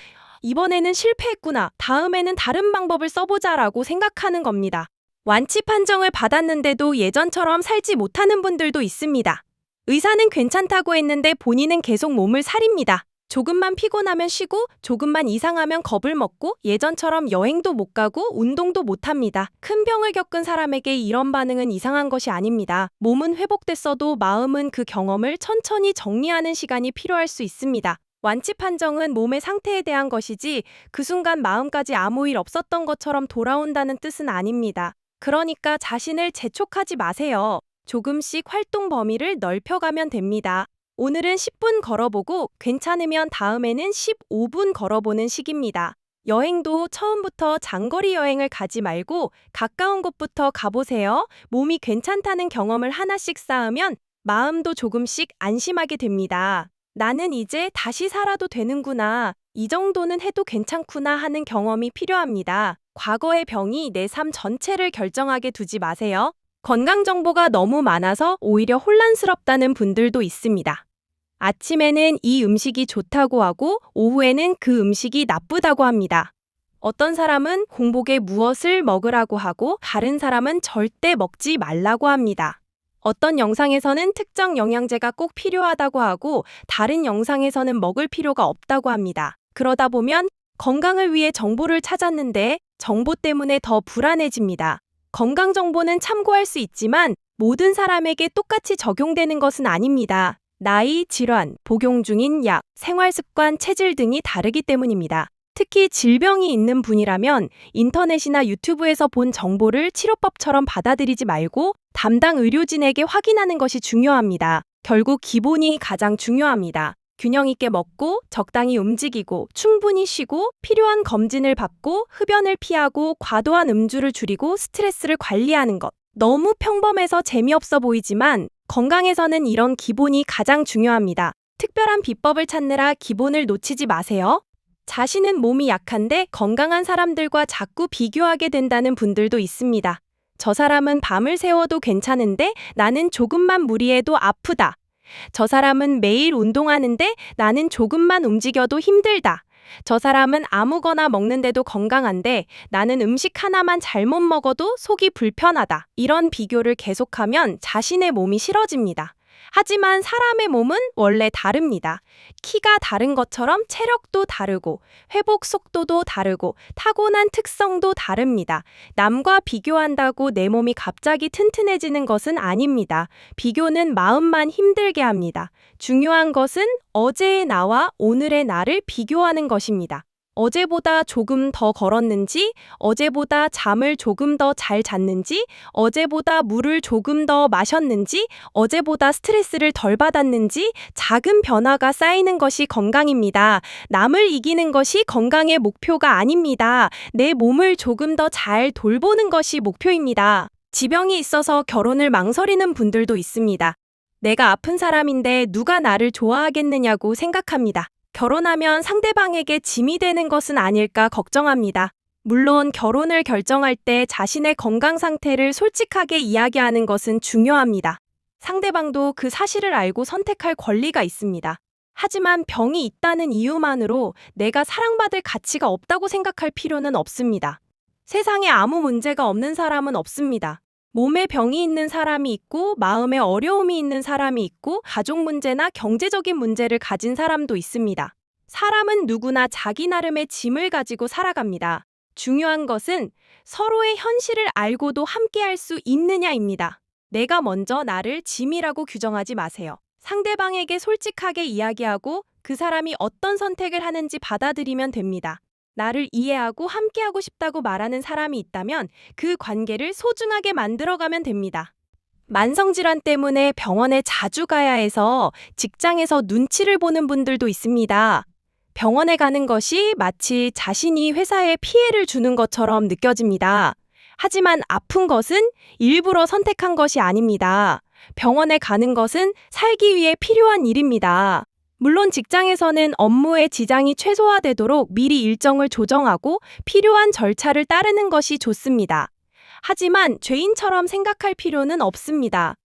이번에는 실패했구나, 다음에는 다른 방법을 써보자라고 생각하는 겁니다. 완치 판정을 받았는데도 예전처럼 살지 못하는 분들도 있습니다. 의사는 괜찮다고 했는데 본인은 계속 몸을 사립니다. 조금만 피곤하면 쉬고 조금만 이상하면 겁을 먹고 예전처럼 여행도 못 가고 운동도 못 합니다. 큰 병을 겪은 사람에게 이런 반응은 이상한 것이 아닙니다. 몸은 회복됐어도 마음은 그 경험을 천천히 정리하는 시간이 필요할 수 있습니다. 완치 판정은 몸의 상태에 대한 것이지 그 순간 마음까지 아무 일 없었던 것처럼 돌아온다는 뜻은 아닙니다. 그러니까 자신을 재촉하지 마세요. 조금씩 활동 범위를 넓혀가면 됩니다. 오늘은 10분 걸어보고 괜찮으면 다음에는 15분 걸어보는 식입니다. 여행도 처음부터 장거리 여행을 가지 말고 가까운 곳부터 가보세요. 몸이 괜찮다는 경험을 하나씩 쌓으면 마음도 조금씩 안심하게 됩니다. 나는 이제 다시 살아도 되는구나, 이 정도는 해도 괜찮구나 하는 경험이 필요합니다. 과거의 병이 내 삶 전체를 결정하게 두지 마세요. 건강 정보가 너무 많아서 오히려 혼란스럽다는 분들도 있습니다. 아침에는 이 음식이 좋다고 하고 오후에는 그 음식이 나쁘다고 합니다. 어떤 사람은 공복에 무엇을 먹으라고 하고 다른 사람은 절대 먹지 말라고 합니다. 어떤 영상에서는 특정 영양제가 꼭 필요하다고 하고 다른 영상에서는 먹을 필요가 없다고 합니다. 그러다 보면 건강을 위해 정보를 찾았는데 정보 때문에 더 불안해집니다. 건강 정보는 참고할 수 있지만 모든 사람에게 똑같이 적용되는 것은 아닙니다. 나이, 질환, 복용 중인 약, 생활습관, 체질 등이 다르기 때문입니다. 특히 질병이 있는 분이라면 인터넷이나 유튜브에서 본 정보를 치료법처럼 받아들이지 말고 담당 의료진에게 확인하는 것이 중요합니다. 결국 기본이 가장 중요합니다. 균형 있게 먹고 적당히 움직이고 충분히 쉬고 필요한 검진을 받고 흡연을 피하고 과도한 음주를 줄이고 스트레스를 관리하는 것. 너무 평범해서 재미없어 보이지만 건강에서는 이런 기본이 가장 중요합니다. 특별한 비법을 찾느라 기본을 놓치지 마세요. 자신은 몸이 약한데 건강한 사람들과 자꾸 비교하게 된다는 분들도 있습니다. 저 사람은 밤을 새워도 괜찮은데 나는 조금만 무리해도 아프다. 저 사람은 매일 운동하는데 나는 조금만 움직여도 힘들다. 저 사람은 아무거나 먹는데도 건강한데 나는 음식 하나만 잘못 먹어도 속이 불편하다. 이런 비교를 계속하면 자신의 몸이 싫어집니다. 하지만 사람의 몸은 원래 다릅니다. 키가 다른 것처럼 체력도 다르고 회복 속도도 다르고 타고난 특성도 다릅니다. 남과 비교한다고 내 몸이 갑자기 튼튼해지는 것은 아닙니다. 비교는 마음만 힘들게 합니다. 중요한 것은 어제의 나와 오늘의 나를 비교하는 것입니다. 어제보다 조금 더 걸었는지, 어제보다 잠을 조금 더 잘 잤는지, 어제보다 물을 조금 더 마셨는지, 어제보다 스트레스를 덜 받았는지 작은 변화가 쌓이는 것이 건강입니다. 남을 이기는 것이 건강의 목표가 아닙니다. 내 몸을 조금 더 잘 돌보는 것이 목표입니다. 지병이 있어서 결혼을 망설이는 분들도 있습니다. 내가 아픈 사람인데 누가 나를 좋아하겠느냐고 생각합니다. 결혼하면 상대방에게 짐이 되는 것은 아닐까 걱정합니다. 물론 결혼을 결정할 때 자신의 건강 상태를 솔직하게 이야기하는 것은 중요합니다. 상대방도 그 사실을 알고 선택할 권리가 있습니다. 하지만 병이 있다는 이유만으로 내가 사랑받을 가치가 없다고 생각할 필요는 없습니다. 세상에 아무 문제가 없는 사람은 없습니다. 몸에 병이 있는 사람이 있고 마음에 어려움이 있는 사람이 있고 가족 문제나 경제적인 문제를 가진 사람도 있습니다. 사람은 누구나 자기 나름의 짐을 가지고 살아갑니다. 중요한 것은 서로의 현실을 알고도 함께할 수 있느냐입니다. 내가 먼저 나를 짐이라고 규정하지 마세요. 상대방에게 솔직하게 이야기하고 그 사람이 어떤 선택을 하는지 받아들이면 됩니다. 나를 이해하고 함께하고 싶다고 말하는 사람이 있다면 그 관계를 소중하게 만들어가면 됩니다. 만성질환 때문에 병원에 자주 가야 해서 직장에서 눈치를 보는 분들도 있습니다. 병원에 가는 것이 마치 자신이 회사에 피해를 주는 것처럼 느껴집니다. 하지만 아픈 것은 일부러 선택한 것이 아닙니다. 병원에 가는 것은 살기 위해 필요한 일입니다. 물론 직장에서는 업무의 지장이 최소화되도록 미리 일정을 조정하고 필요한 절차를 따르는 것이 좋습니다. 하지만 죄인처럼 생각할 필요는 없습니다.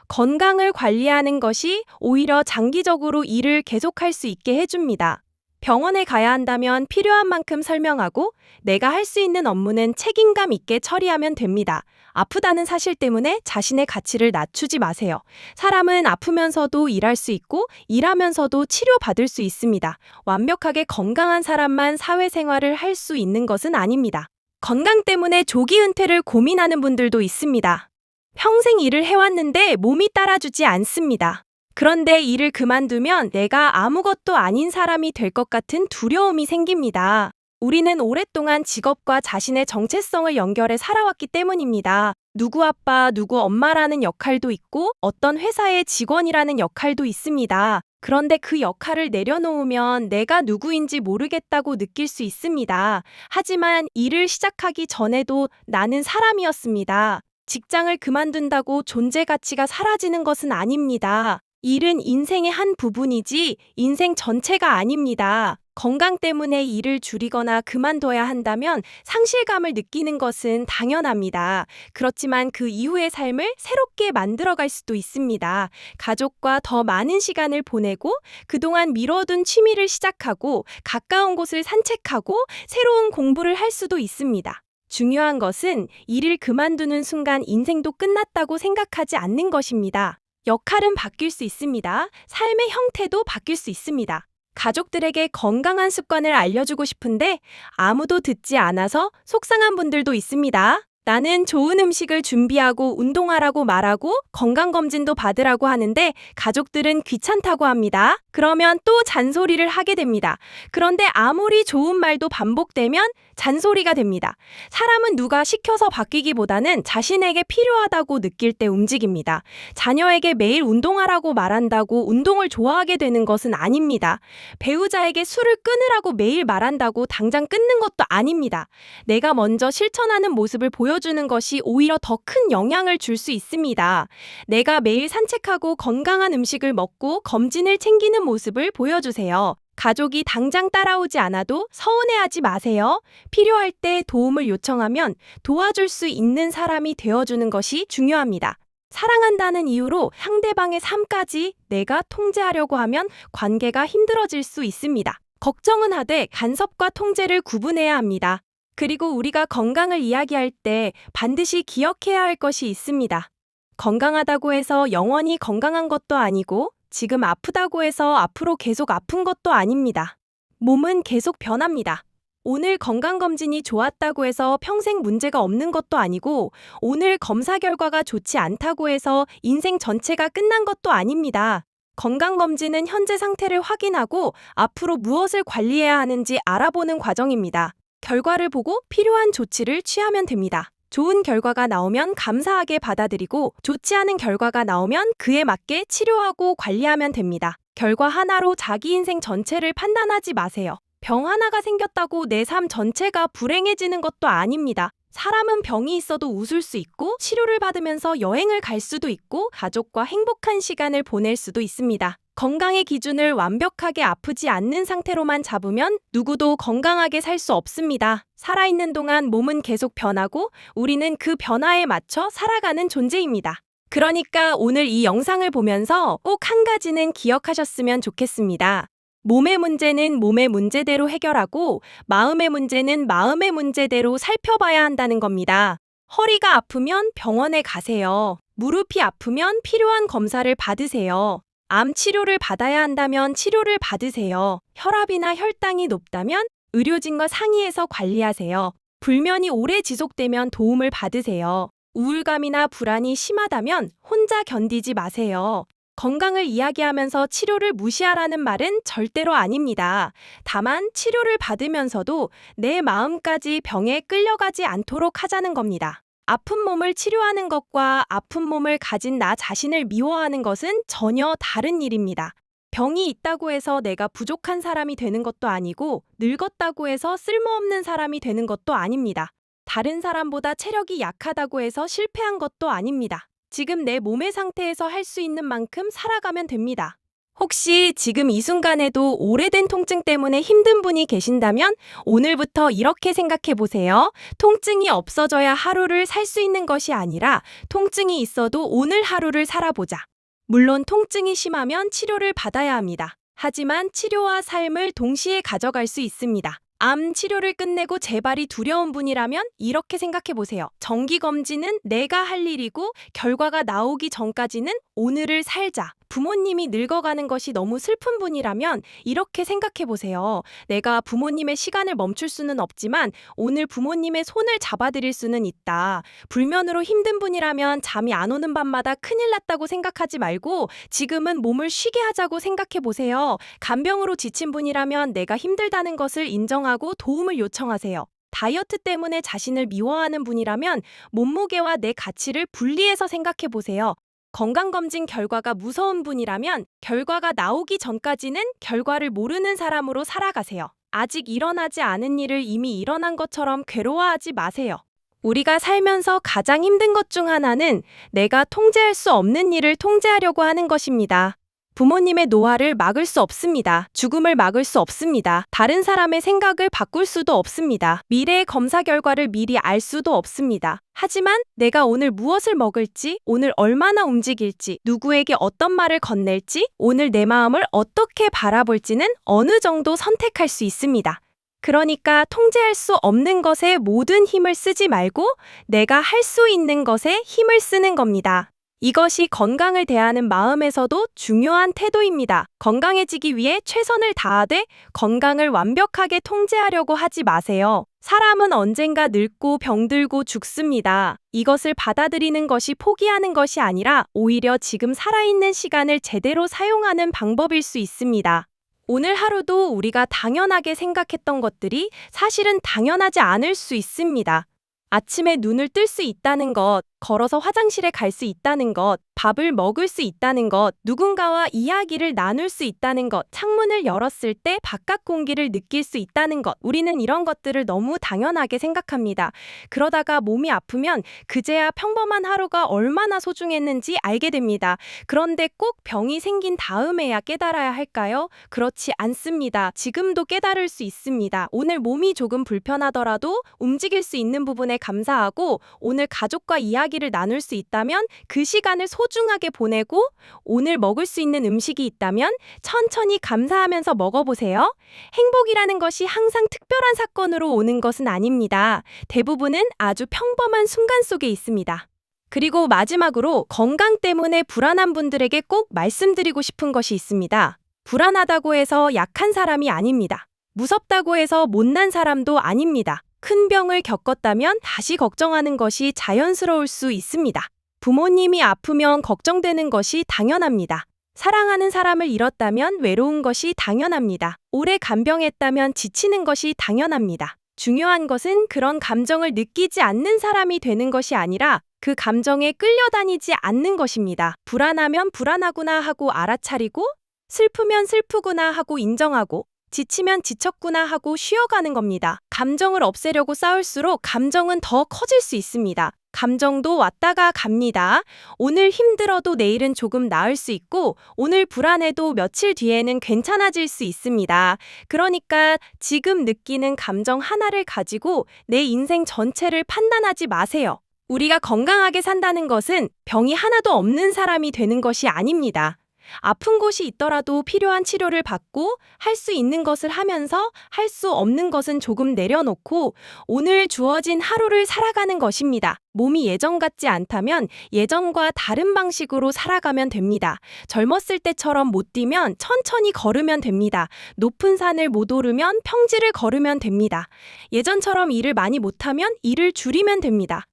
건강을 관리하는 것이 오히려 장기적으로 일을 계속할 수 있게 해줍니다. 병원에 가야 한다면 필요한 만큼 설명하고 내가 할 수 있는 업무는 책임감 있게 처리하면 됩니다. 아프다는 사실 때문에 자신의 가치를 낮추지 마세요. 사람은 아프면서도 일할 수 있고 일하면서도 치료받을 수 있습니다. 완벽하게 건강한 사람만 사회생활을 할 수 있는 것은 아닙니다. 건강 때문에 조기 은퇴를 고민하는 분들도 있습니다. 평생 일을 해왔는데 몸이 따라주지 않습니다. 그런데 일을 그만두면 내가 아무것도 아닌 사람이 될 것 같은 두려움이 생깁니다. 우리는 오랫동안 직업과 자신의 정체성을 연결해 살아왔기 때문입니다. 누구 아빠, 누구 엄마라는 역할도 있고 어떤 회사의 직원이라는 역할도 있습니다. 그런데 그 역할을 내려놓으면 내가 누구인지 모르겠다고 느낄 수 있습니다. 하지만 일을 시작하기 전에도 나는 사람이었습니다. 직장을 그만둔다고 존재 가치가 사라지는 것은 아닙니다. 일은 인생의 한 부분이지 인생 전체가 아닙니다. 건강 때문에 일을 줄이거나 그만둬야 한다면 상실감을 느끼는 것은 당연합니다. 그렇지만 그 이후의 삶을 새롭게 만들어갈 수도 있습니다. 가족과 더 많은 시간을 보내고 그동안 미뤄둔 취미를 시작하고 가까운 곳을 산책하고 새로운 공부를 할 수도 있습니다. 중요한 것은 일을 그만두는 순간 인생도 끝났다고 생각하지 않는 것입니다. 역할은 바뀔 수 있습니다. 삶의 형태도 바뀔 수 있습니다. 가족들에게 건강한 습관을 알려주고 싶은데 아무도 듣지 않아서 속상한 분들도 있습니다. 나는 좋은 음식을 준비하고 운동하라고 말하고 건강검진도 받으라고 하는데 가족들은 귀찮다고 합니다. 그러면 또 잔소리를 하게 됩니다. 그런데 아무리 좋은 말도 반복되면 잔소리가 됩니다. 사람은 누가 시켜서 바뀌기보다는 자신에게 필요하다고 느낄 때 움직입니다. 자녀에게 매일 운동하라고 말한다고 운동을 좋아하게 되는 것은 아닙니다. 배우자에게 술을 끊으라고 매일 말한다고 당장 끊는 것도 아닙니다. 내가 먼저 실천하는 모습을 보여주는 것이 오히려 더 큰 영향을 줄 수 있습니다. 내가 매일 산책하고 건강한 음식을 먹고 검진을 챙기는 모습을 보여주세요. 가족이 당장 따라오지 않아도 서운해하지 마세요. 필요할 때 도움을 요청하면 도와줄 수 있는 사람이 되어주는 것이 중요합니다. 사랑한다는 이유로 상대방의 삶까지 내가 통제하려고 하면 관계가 힘들어질 수 있습니다. 걱정은 하되 간섭과 통제를 구분해야 합니다. 그리고 우리가 건강을 이야기할 때 반드시 기억해야 할 것이 있습니다. 건강하다고 해서 영원히 건강한 것도 아니고 지금 아프다고 해서 앞으로 계속 아픈 것도 아닙니다. 몸은 계속 변합니다. 오늘 건강검진이 좋았다고 해서 평생 문제가 없는 것도 아니고 오늘 검사 결과가 좋지 않다고 해서 인생 전체가 끝난 것도 아닙니다. 건강검진은 현재 상태를 확인하고 앞으로 무엇을 관리해야 하는지 알아보는 과정입니다. 결과를 보고 필요한 조치를 취하면 됩니다. 좋은 결과가 나오면 감사하게 받아들이고 좋지 않은 결과가 나오면 그에 맞게 치료하고 관리하면 됩니다. 결과 하나로 자기 인생 전체를 판단하지 마세요. 병 하나가 생겼다고 내 삶 전체가 불행해지는 것도 아닙니다. 사람은 병이 있어도 웃을 수 있고 치료를 받으면서 여행을 갈 수도 있고 가족과 행복한 시간을 보낼 수도 있습니다. 건강의 기준을 완벽하게 아프지 않는 상태로만 잡으면 누구도 건강하게 살 수 없습니다. 살아있는 동안 몸은 계속 변하고 우리는 그 변화에 맞춰 살아가는 존재입니다. 그러니까 오늘 이 영상을 보면서 꼭 한 가지는 기억하셨으면 좋겠습니다. 몸의 문제는 몸의 문제대로 해결하고 마음의 문제는 마음의 문제대로 살펴봐야 한다는 겁니다. 허리가 아프면 병원에 가세요. 무릎이 아프면 필요한 검사를 받으세요. 암 치료를 받아야 한다면 치료를 받으세요. 혈압이나 혈당이 높다면 의료진과 상의해서 관리하세요. 불면이 오래 지속되면 도움을 받으세요. 우울감이나 불안이 심하다면 혼자 견디지 마세요. 건강을 이야기하면서 치료를 무시하라는 말은 절대로 아닙니다. 다만 치료를 받으면서도 내 마음까지 병에 끌려가지 않도록 하자는 겁니다. 아픈 몸을 치료하는 것과 아픈 몸을 가진 나 자신을 미워하는 것은 전혀 다른 일입니다. 병이 있다고 해서 내가 부족한 사람이 되는 것도 아니고 늙었다고 해서 쓸모없는 사람이 되는 것도 아닙니다. 다른 사람보다 체력이 약하다고 해서 실패한 것도 아닙니다. 지금 내 몸의 상태에서 할 수 있는 만큼 살아가면 됩니다. 혹시 지금 이 순간에도 오래된 통증 때문에 힘든 분이 계신다면 오늘부터 이렇게 생각해 보세요. 통증이 없어져야 하루를 살 수 있는 것이 아니라 통증이 있어도 오늘 하루를 살아보자. 물론 통증이 심하면 치료를 받아야 합니다. 하지만 치료와 삶을 동시에 가져갈 수 있습니다. 암 치료를 끝내고 재발이 두려운 분이라면 이렇게 생각해 보세요. 정기검진은 내가 할 일이고 결과가 나오기 전까지는 오늘을 살자. 부모님이 늙어가는 것이 너무 슬픈 분이라면 이렇게 생각해 보세요. 내가 부모님의 시간을 멈출 수는 없지만 오늘 부모님의 손을 잡아드릴 수는 있다. 불면으로 힘든 분이라면 잠이 안 오는 밤마다 큰일 났다고 생각하지 말고 지금은 몸을 쉬게 하자고 생각해 보세요. 간병으로 지친 분이라면 내가 힘들다는 것을 인정하고 도움을 요청하세요. 다이어트 때문에 자신을 미워하는 분이라면 몸무게와 내 가치를 분리해서 생각해 보세요. 건강검진 결과가 무서운 분이라면 결과가 나오기 전까지는 결과를 모르는 사람으로 살아가세요. 아직 일어나지 않은 일을 이미 일어난 것처럼 괴로워하지 마세요. 우리가 살면서 가장 힘든 것 중 하나는 내가 통제할 수 없는 일을 통제하려고 하는 것입니다. 부모님의 노화를 막을 수 없습니다. 죽음을 막을 수 없습니다. 다른 사람의 생각을 바꿀 수도 없습니다. 미래의 검사 결과를 미리 알 수도 없습니다. 하지만 내가 오늘 무엇을 먹을지, 오늘 얼마나 움직일지, 누구에게 어떤 말을 건넬지, 오늘 내 마음을 어떻게 바라볼지는 어느 정도 선택할 수 있습니다. 그러니까 통제할 수 없는 것에 모든 힘을 쓰지 말고 내가 할 수 있는 것에 힘을 쓰는 겁니다. 이것이 건강을 대하는 마음에서도 중요한 태도입니다. 건강해지기 위해 최선을 다하되 건강을 완벽하게 통제하려고 하지 마세요. 사람은 언젠가 늙고 병들고 죽습니다. 이것을 받아들이는 것이 포기하는 것이 아니라 오히려 지금 살아있는 시간을 제대로 사용하는 방법일 수 있습니다. 오늘 하루도 우리가 당연하게 생각했던 것들이 사실은 당연하지 않을 수 있습니다. 아침에 눈을 뜰 수 있다는 것, 걸어서 화장실에 갈 수 있다는 것, 밥을 먹을 수 있다는 것, 누군가와 이야기를 나눌 수 있다는 것, 창문을 열었을 때 바깥 공기를 느낄 수 있다는 것, 우리는 이런 것들을 너무 당연하게 생각합니다. 그러다가 몸이 아프면 그제야 평범한 하루가 얼마나 소중했는지 알게 됩니다. 그런데 꼭 병이 생긴 다음에야 깨달아야 할까요? 그렇지 않습니다. 지금도 깨달을 수 있습니다. 오늘 몸이 조금 불편하더라도 움직일 수 있는 부분에 감사하고 오늘 가족과 이야기를 나눌 수 있다면 그 시간을 소중하게 보내고 오늘 먹을 수 있는 음식이 있다면 천천히 감사하면서 먹어보세요. 행복이라는 것이 항상 특별한 사건으로 오는 것은 아닙니다. 대부분은 아주 평범한 순간 속에 있습니다. 그리고 마지막으로 건강 때문에 불안한 분들에게 꼭 말씀드리고 싶은 것이 있습니다. 불안하다고 해서 약한 사람이 아닙니다. 무섭다고 해서 못난 사람도 아닙니다. 큰 병을 겪었다면 다시 걱정하는 것이 자연스러울 수 있습니다. 부모님이 아프면 걱정되는 것이 당연합니다. 사랑하는 사람을 잃었다면 외로운 것이 당연합니다. 오래 간병했다면 지치는 것이 당연합니다. 중요한 것은 그런 감정을 느끼지 않는 사람이 되는 것이 아니라 그 감정에 끌려다니지 않는 것입니다. 불안하면 불안하구나 하고 알아차리고 슬프면 슬프구나 하고 인정하고 지치면 지쳤구나 하고 쉬어가는 겁니다. 감정을 없애려고 싸울수록 감정은 더 커질 수 있습니다. 감정도 왔다가 갑니다. 오늘 힘들어도 내일은 조금 나을 수 있고 오늘 불안해도 며칠 뒤에는 괜찮아질 수 있습니다. 그러니까 지금 느끼는 감정 하나를 가지고 내 인생 전체를 판단하지 마세요. 우리가 건강하게 산다는 것은 병이 하나도 없는 사람이 되는 것이 아닙니다. 아픈 곳이 있더라도 필요한 치료를 받고 할 수 있는 것을 하면서 할 수 없는 것은 조금 내려놓고 오늘 주어진 하루를 살아가는 것입니다. 몸이 예전 같지 않다면 예전과 다른 방식으로 살아가면 됩니다. 젊었을 때처럼 못 뛰면 천천히 걸으면 됩니다. 높은 산을 못 오르면 평지를 걸으면 됩니다. 예전처럼 일을 많이 못하면 일을 줄이면 됩니다.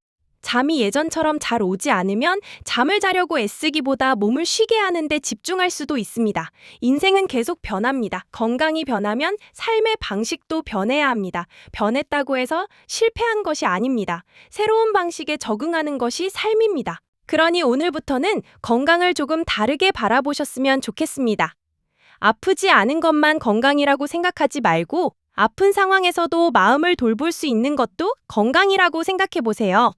잠이 예전처럼 잘 오지 않으면 잠을 자려고 애쓰기보다 몸을 쉬게 하는데 집중할 수도 있습니다. 인생은 계속 변합니다. 건강이 변하면 삶의 방식도 변해야 합니다. 변했다고 해서 실패한 것이 아닙니다. 새로운 방식에 적응하는 것이 삶입니다. 그러니 오늘부터는 건강을 조금 다르게 바라보셨으면 좋겠습니다. 아프지 않은 것만 건강이라고 생각하지 말고 아픈 상황에서도 마음을 돌볼 수 있는 것도 건강이라고 생각해 보세요.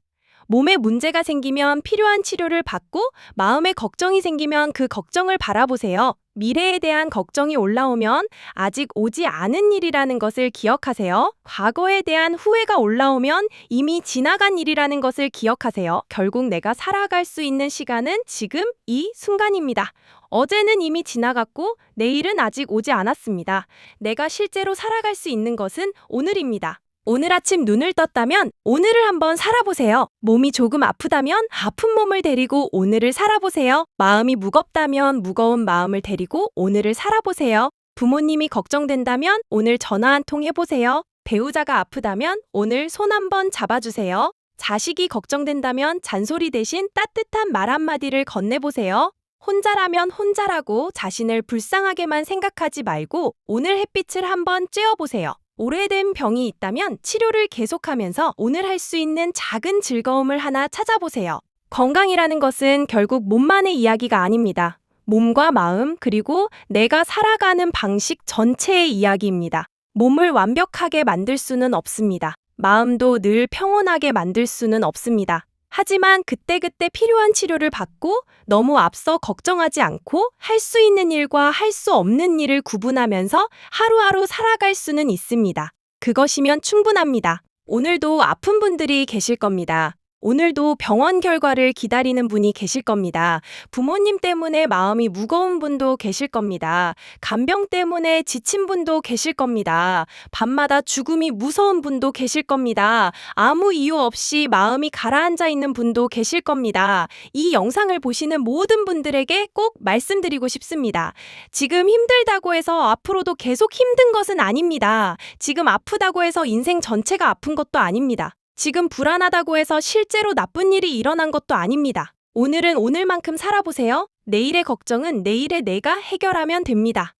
몸에 문제가 생기면 필요한 치료를 받고 마음에 걱정이 생기면 그 걱정을 바라보세요. 미래에 대한 걱정이 올라오면 아직 오지 않은 일이라는 것을 기억하세요. 과거에 대한 후회가 올라오면 이미 지나간 일이라는 것을 기억하세요. 결국 내가 살아갈 수 있는 시간은 지금 이 순간입니다. 어제는 이미 지나갔고 내일은 아직 오지 않았습니다. 내가 실제로 살아갈 수 있는 것은 오늘입니다. 오늘 아침 눈을 떴다면 오늘을 한번 살아보세요. 몸이 조금 아프다면 아픈 몸을 데리고 오늘을 살아보세요. 마음이 무겁다면 무거운 마음을 데리고 오늘을 살아보세요. 부모님이 걱정된다면 오늘 전화 한 통 해보세요. 배우자가 아프다면 오늘 손 한번 잡아주세요. 자식이 걱정된다면 잔소리 대신 따뜻한 말 한마디를 건네보세요. 혼자라면 혼자라고 자신을 불쌍하게만 생각하지 말고 오늘 햇빛을 한번 쬐어보세요. 오래된 병이 있다면 치료를 계속하면서 오늘 할 수 있는 작은 즐거움을 하나 찾아보세요. 건강이라는 것은 결국 몸만의 이야기가 아닙니다. 몸과 마음 그리고 내가 살아가는 방식 전체의 이야기입니다. 몸을 완벽하게 만들 수는 없습니다. 마음도 늘 평온하게 만들 수는 없습니다. 하지만 그때그때 필요한 치료를 받고 너무 앞서 걱정하지 않고 할 수 있는 일과 할 수 없는 일을 구분하면서 하루하루 살아갈 수는 있습니다. 그것이면 충분합니다. 오늘도 아픈 분들이 계실 겁니다. 오늘도 병원 결과를 기다리는 분이 계실 겁니다. 부모님 때문에 마음이 무거운 분도 계실 겁니다. 간병 때문에 지친 분도 계실 겁니다. 밤마다 죽음이 무서운 분도 계실 겁니다. 아무 이유 없이 마음이 가라앉아 있는 분도 계실 겁니다. 이 영상을 보시는 모든 분들에게 꼭 말씀드리고 싶습니다. 지금 힘들다고 해서 앞으로도 계속 힘든 것은 아닙니다. 지금 아프다고 해서 인생 전체가 아픈 것도 아닙니다. 지금 불안하다고 해서 실제로 나쁜 일이 일어난 것도 아닙니다. 오늘은 오늘만큼 살아보세요. 내일의 걱정은 내일의 내가 해결하면 됩니다.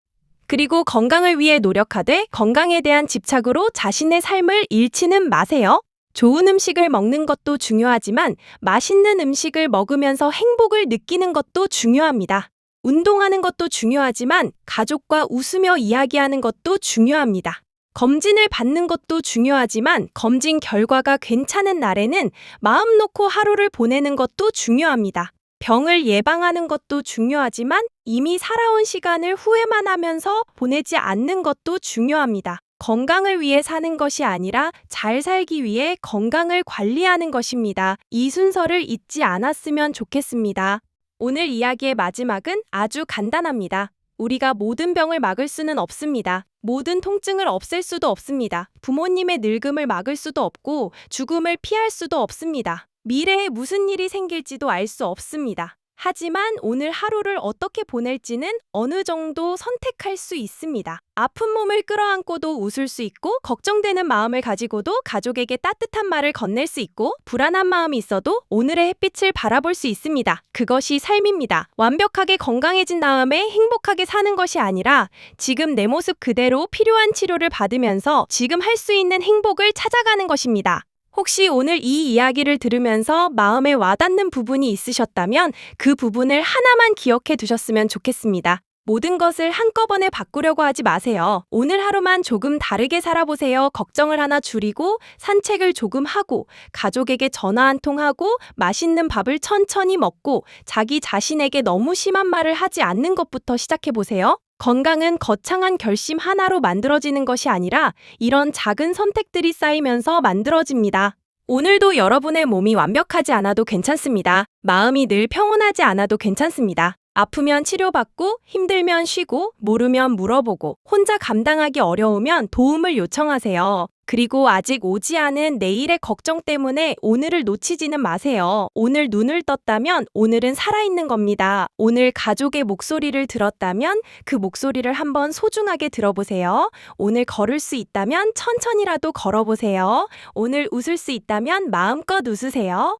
그리고 건강을 위해 노력하되 건강에 대한 집착으로 자신의 삶을 잃지는 마세요. 좋은 음식을 먹는 것도 중요하지만 맛있는 음식을 먹으면서 행복을 느끼는 것도 중요합니다. 운동하는 것도 중요하지만 가족과 웃으며 이야기하는 것도 중요합니다. 검진을 받는 것도 중요하지만 검진 결과가 괜찮은 날에는 마음 놓고 하루를 보내는 것도 중요합니다. 병을 예방하는 것도 중요하지만 이미 살아온 시간을 후회만 하면서 보내지 않는 것도 중요합니다. 건강을 위해 사는 것이 아니라 잘 살기 위해 건강을 관리하는 것입니다. 이 순서를 잊지 않았으면 좋겠습니다. 오늘 이야기의 마지막은 아주 간단합니다. 우리가 모든 병을 막을 수는 없습니다. 모든 통증을 없앨 수도 없습니다. 부모님의 늙음을 막을 수도 없고 죽음을 피할 수도 없습니다. 미래에 무슨 일이 생길지도 알 수 없습니다. 하지만 오늘 하루를 어떻게 보낼지는 어느 정도 선택할 수 있습니다. 아픈 몸을 끌어안고도 웃을 수 있고 걱정되는 마음을 가지고도 가족에게 따뜻한 말을 건넬 수 있고 불안한 마음이 있어도 오늘의 햇빛을 바라볼 수 있습니다. 그것이 삶입니다. 완벽하게 건강해진 다음에 행복하게 사는 것이 아니라 지금 내 모습 그대로 필요한 치료를 받으면서 지금 할 수 있는 행복을 찾아가는 것입니다. 혹시 오늘 이 이야기를 들으면서 마음에 와닿는 부분이 있으셨다면 그 부분을 하나만 기억해 두셨으면 좋겠습니다. 모든 것을 한꺼번에 바꾸려고 하지 마세요. 오늘 하루만 조금 다르게 살아보세요. 걱정을 하나 줄이고 산책을 조금 하고 가족에게 전화 한 통 하고 맛있는 밥을 천천히 먹고 자기 자신에게 너무 심한 말을 하지 않는 것부터 시작해 보세요. 건강은 거창한 결심 하나로 만들어지는 것이 아니라 이런 작은 선택들이 쌓이면서 만들어집니다. 오늘도 여러분의 몸이 완벽하지 않아도 괜찮습니다. 마음이 늘 평온하지 않아도 괜찮습니다. 아프면 치료받고, 힘들면 쉬고, 모르면 물어보고, 혼자 감당하기 어려우면 도움을 요청하세요. 그리고 아직 오지 않은 내일의 걱정 때문에 오늘을 놓치지는 마세요. 오늘 눈을 떴다면 오늘은 살아있는 겁니다. 오늘 가족의 목소리를 들었다면 그 목소리를 한번 소중하게 들어보세요. 오늘 걸을 수 있다면 천천히라도 걸어보세요. 오늘 웃을 수 있다면 마음껏 웃으세요.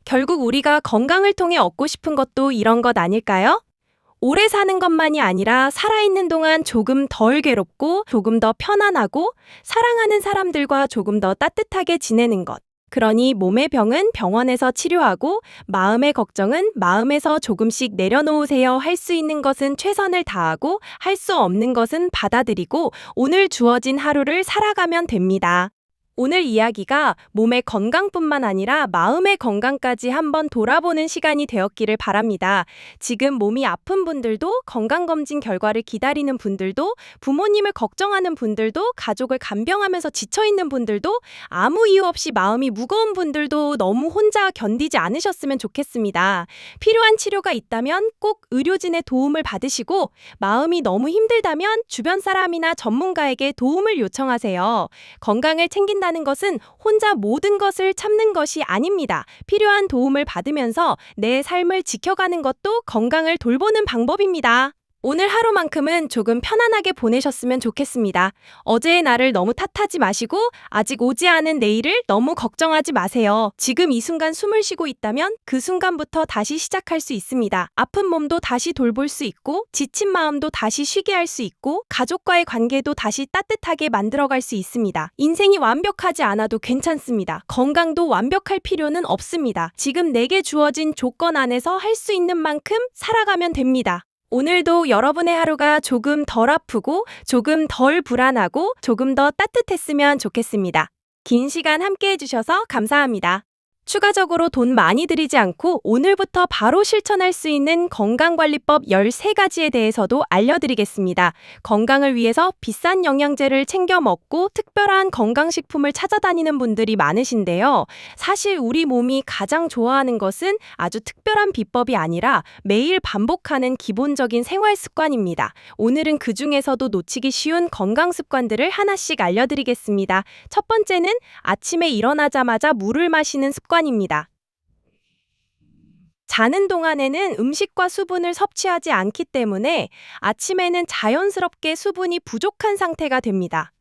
결국 우리가 건강을 통해 얻고 싶은 것도 이런 것 아닐까요? 오래 사는 것만이 아니라 살아있는 동안 조금 덜 괴롭고 조금 더 편안하고 사랑하는 사람들과 조금 더 따뜻하게 지내는 것. 그러니 몸의 병은 병원에서 치료하고 마음의 걱정은 마음에서 조금씩 내려놓으세요. 할 수 있는 것은 최선을 다하고 할 수 없는 것은 받아들이고 오늘 주어진 하루를 살아가면 됩니다. 오늘 이야기가 몸의 건강뿐만 아니라 마음의 건강까지 한번 돌아보는 시간이 되었기를 바랍니다. 지금 몸이 아픈 분들도, 건강검진 결과를 기다리는 분들도, 부모님을 걱정하는 분들도, 가족을 간병하면서 지쳐있는 분들도, 아무 이유 없이 마음이 무거운 분들도 너무 혼자 견디지 않으셨으면 좋겠습니다. 필요한 치료가 있다면 꼭 의료진의 도움을 받으시고, 마음이 너무 힘들다면 주변 사람이나 전문가에게 도움을 요청하세요. 건강을 챙긴다는 것은 혼자 모든 것을 참는 것이 아닙니다. 필요한 도움을 받으면서 내 삶을 지켜가는 것도 건강을 돌보는 방법입니다. 오늘 하루만큼은 조금 편안하게 보내셨으면 좋겠습니다. 어제의 날을 너무 탓하지 마시고 아직 오지 않은 내일을 너무 걱정하지 마세요. 지금 이 순간 숨을 쉬고 있다면 그 순간부터 다시 시작할 수 있습니다. 아픈 몸도 다시 돌볼 수 있고 지친 마음도 다시 쉬게 할 수 있고 가족과의 관계도 다시 따뜻하게 만들어갈 수 있습니다. 인생이 완벽하지 않아도 괜찮습니다. 건강도 완벽할 필요는 없습니다. 지금 내게 주어진 조건 안에서 할 수 있는 만큼 살아가면 됩니다. 오늘도 여러분의 하루가 조금 덜 아프고 조금 덜 불안하고 조금 더 따뜻했으면 좋겠습니다. 긴 시간 함께 해주셔서 감사합니다. 추가적으로 돈 많이 들이지 않고 오늘부터 바로 실천할 수 있는 건강관리법 13가지에 대해서도 알려드리겠습니다. 건강을 위해서 비싼 영양제를 챙겨 먹고 특별한 건강식품을 찾아다니는 분들이 많으신데요. 사실 우리 몸이 가장 좋아하는 것은 아주 특별한 비법이 아니라 매일 반복하는 기본적인 생활 습관입니다. 오늘은 그 중에서도 놓치기 쉬운 건강 습관들을 하나씩 알려드리겠습니다. 첫 번째는 아침에 일어나자마자 물을 마시는 습관입니다. 자는 동안에는 음식과 수분을 섭취하지 않기 때문에 아침에는 자연스럽게 수분이 부족한 상태가 됩니다.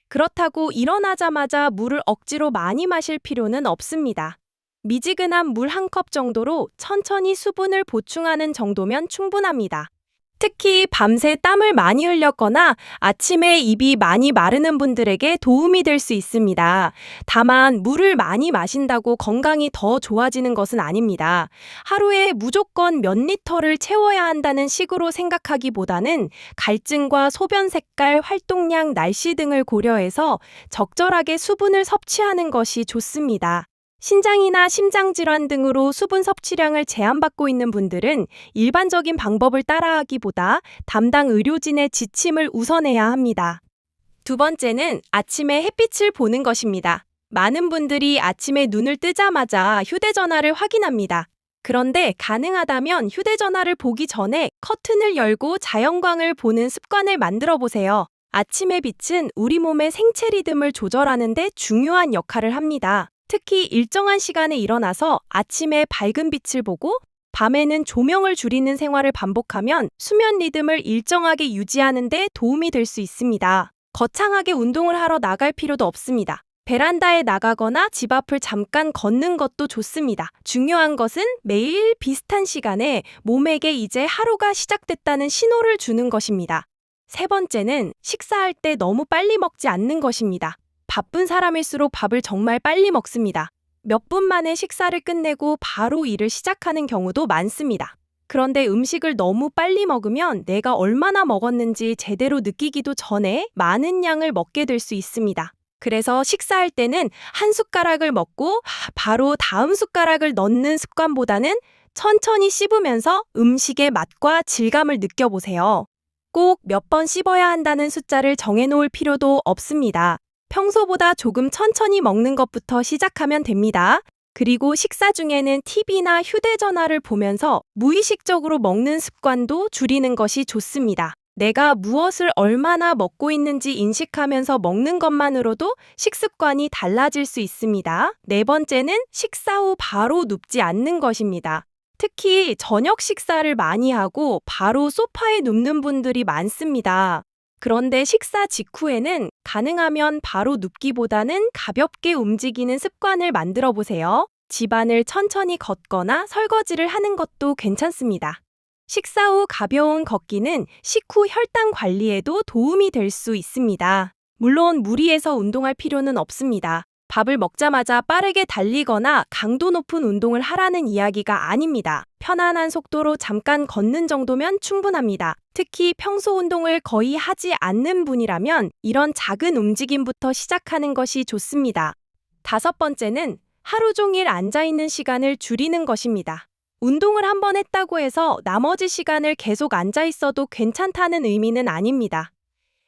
그렇다고 일어나자마자 물을 억지로 많이 마실 필요는 없습니다. 미지근한 물 한 컵 정도로 천천히 수분을 보충하는 정도면 충분합니다. 특히 밤새 땀을 많이 흘렸거나 아침에 입이 많이 마르는 분들에게 도움이 될 수 있습니다. 다만 물을 많이 마신다고 건강이 더 좋아지는 것은 아닙니다. 하루에 무조건 몇 리터를 채워야 한다는 식으로 생각하기보다는 갈증과 소변 색깔, 활동량, 날씨 등을 고려해서 적절하게 수분을 섭취하는 것이 좋습니다. 신장이나 심장질환 등으로 수분 섭취량을 제한받고 있는 분들은 일반적인 방법을 따라하기보다 담당 의료진의 지침을 우선해야 합니다. 두 번째는 아침에 햇빛을 보는 것입니다. 많은 분들이 아침에 눈을 뜨자마자 휴대전화를 확인합니다. 그런데 가능하다면 휴대전화를 보기 전에 커튼을 열고 자연광을 보는 습관을 만들어 보세요. 아침의 빛은 우리 몸의 생체 리듬을 조절하는 데 중요한 역할을 합니다. 특히 일정한 시간에 일어나서 아침에 밝은 빛을 보고 밤에는 조명을 줄이는 생활을 반복하면 수면 리듬을 일정하게 유지하는 데 도움이 될 수 있습니다. 거창하게 운동을 하러 나갈 필요도 없습니다. 베란다에 나가거나 집 앞을 잠깐 걷는 것도 좋습니다. 중요한 것은 매일 비슷한 시간에 몸에게 이제 하루가 시작됐다는 신호를 주는 것입니다. 세 번째는 식사할 때 너무 빨리 먹지 않는 것입니다. 바쁜 사람일수록 밥을 정말 빨리 먹습니다. 몇 분 만에 식사를 끝내고 바로 일을 시작하는 경우도 많습니다. 그런데 음식을 너무 빨리 먹으면 내가 얼마나 먹었는지 제대로 느끼기도 전에 많은 양을 먹게 될 수 있습니다. 그래서 식사할 때는 한 숟가락을 먹고 바로 다음 숟가락을 넣는 습관보다는 천천히 씹으면서 음식의 맛과 질감을 느껴보세요. 꼭 몇 번 씹어야 한다는 숫자를 정해놓을 필요도 없습니다. 평소보다 조금 천천히 먹는 것부터 시작하면 됩니다. 그리고 식사 중에는 TV나 휴대전화를 보면서 무의식적으로 먹는 습관도 줄이는 것이 좋습니다. 내가 무엇을 얼마나 먹고 있는지 인식하면서 먹는 것만으로도 식습관이 달라질 수 있습니다. 네 번째는 식사 후 바로 눕지 않는 것입니다. 특히 저녁 식사를 많이 하고 바로 소파에 눕는 분들이 많습니다. 그런데 식사 직후에는 가능하면 바로 눕기보다는 가볍게 움직이는 습관을 만들어 보세요. 집안을 천천히 걷거나 설거지를 하는 것도 괜찮습니다. 식사 후 가벼운 걷기는 식후 혈당 관리에도 도움이 될 수 있습니다. 물론 무리해서 운동할 필요는 없습니다. 밥을 먹자마자 빠르게 달리거나 강도 높은 운동을 하라는 이야기가 아닙니다. 편안한 속도로 잠깐 걷는 정도면 충분합니다. 특히 평소 운동을 거의 하지 않는 분이라면 이런 작은 움직임부터 시작하는 것이 좋습니다. 다섯 번째는 하루 종일 앉아있는 시간을 줄이는 것입니다. 운동을 한번 했다고 해서 나머지 시간을 계속 앉아있어도 괜찮다는 의미는 아닙니다.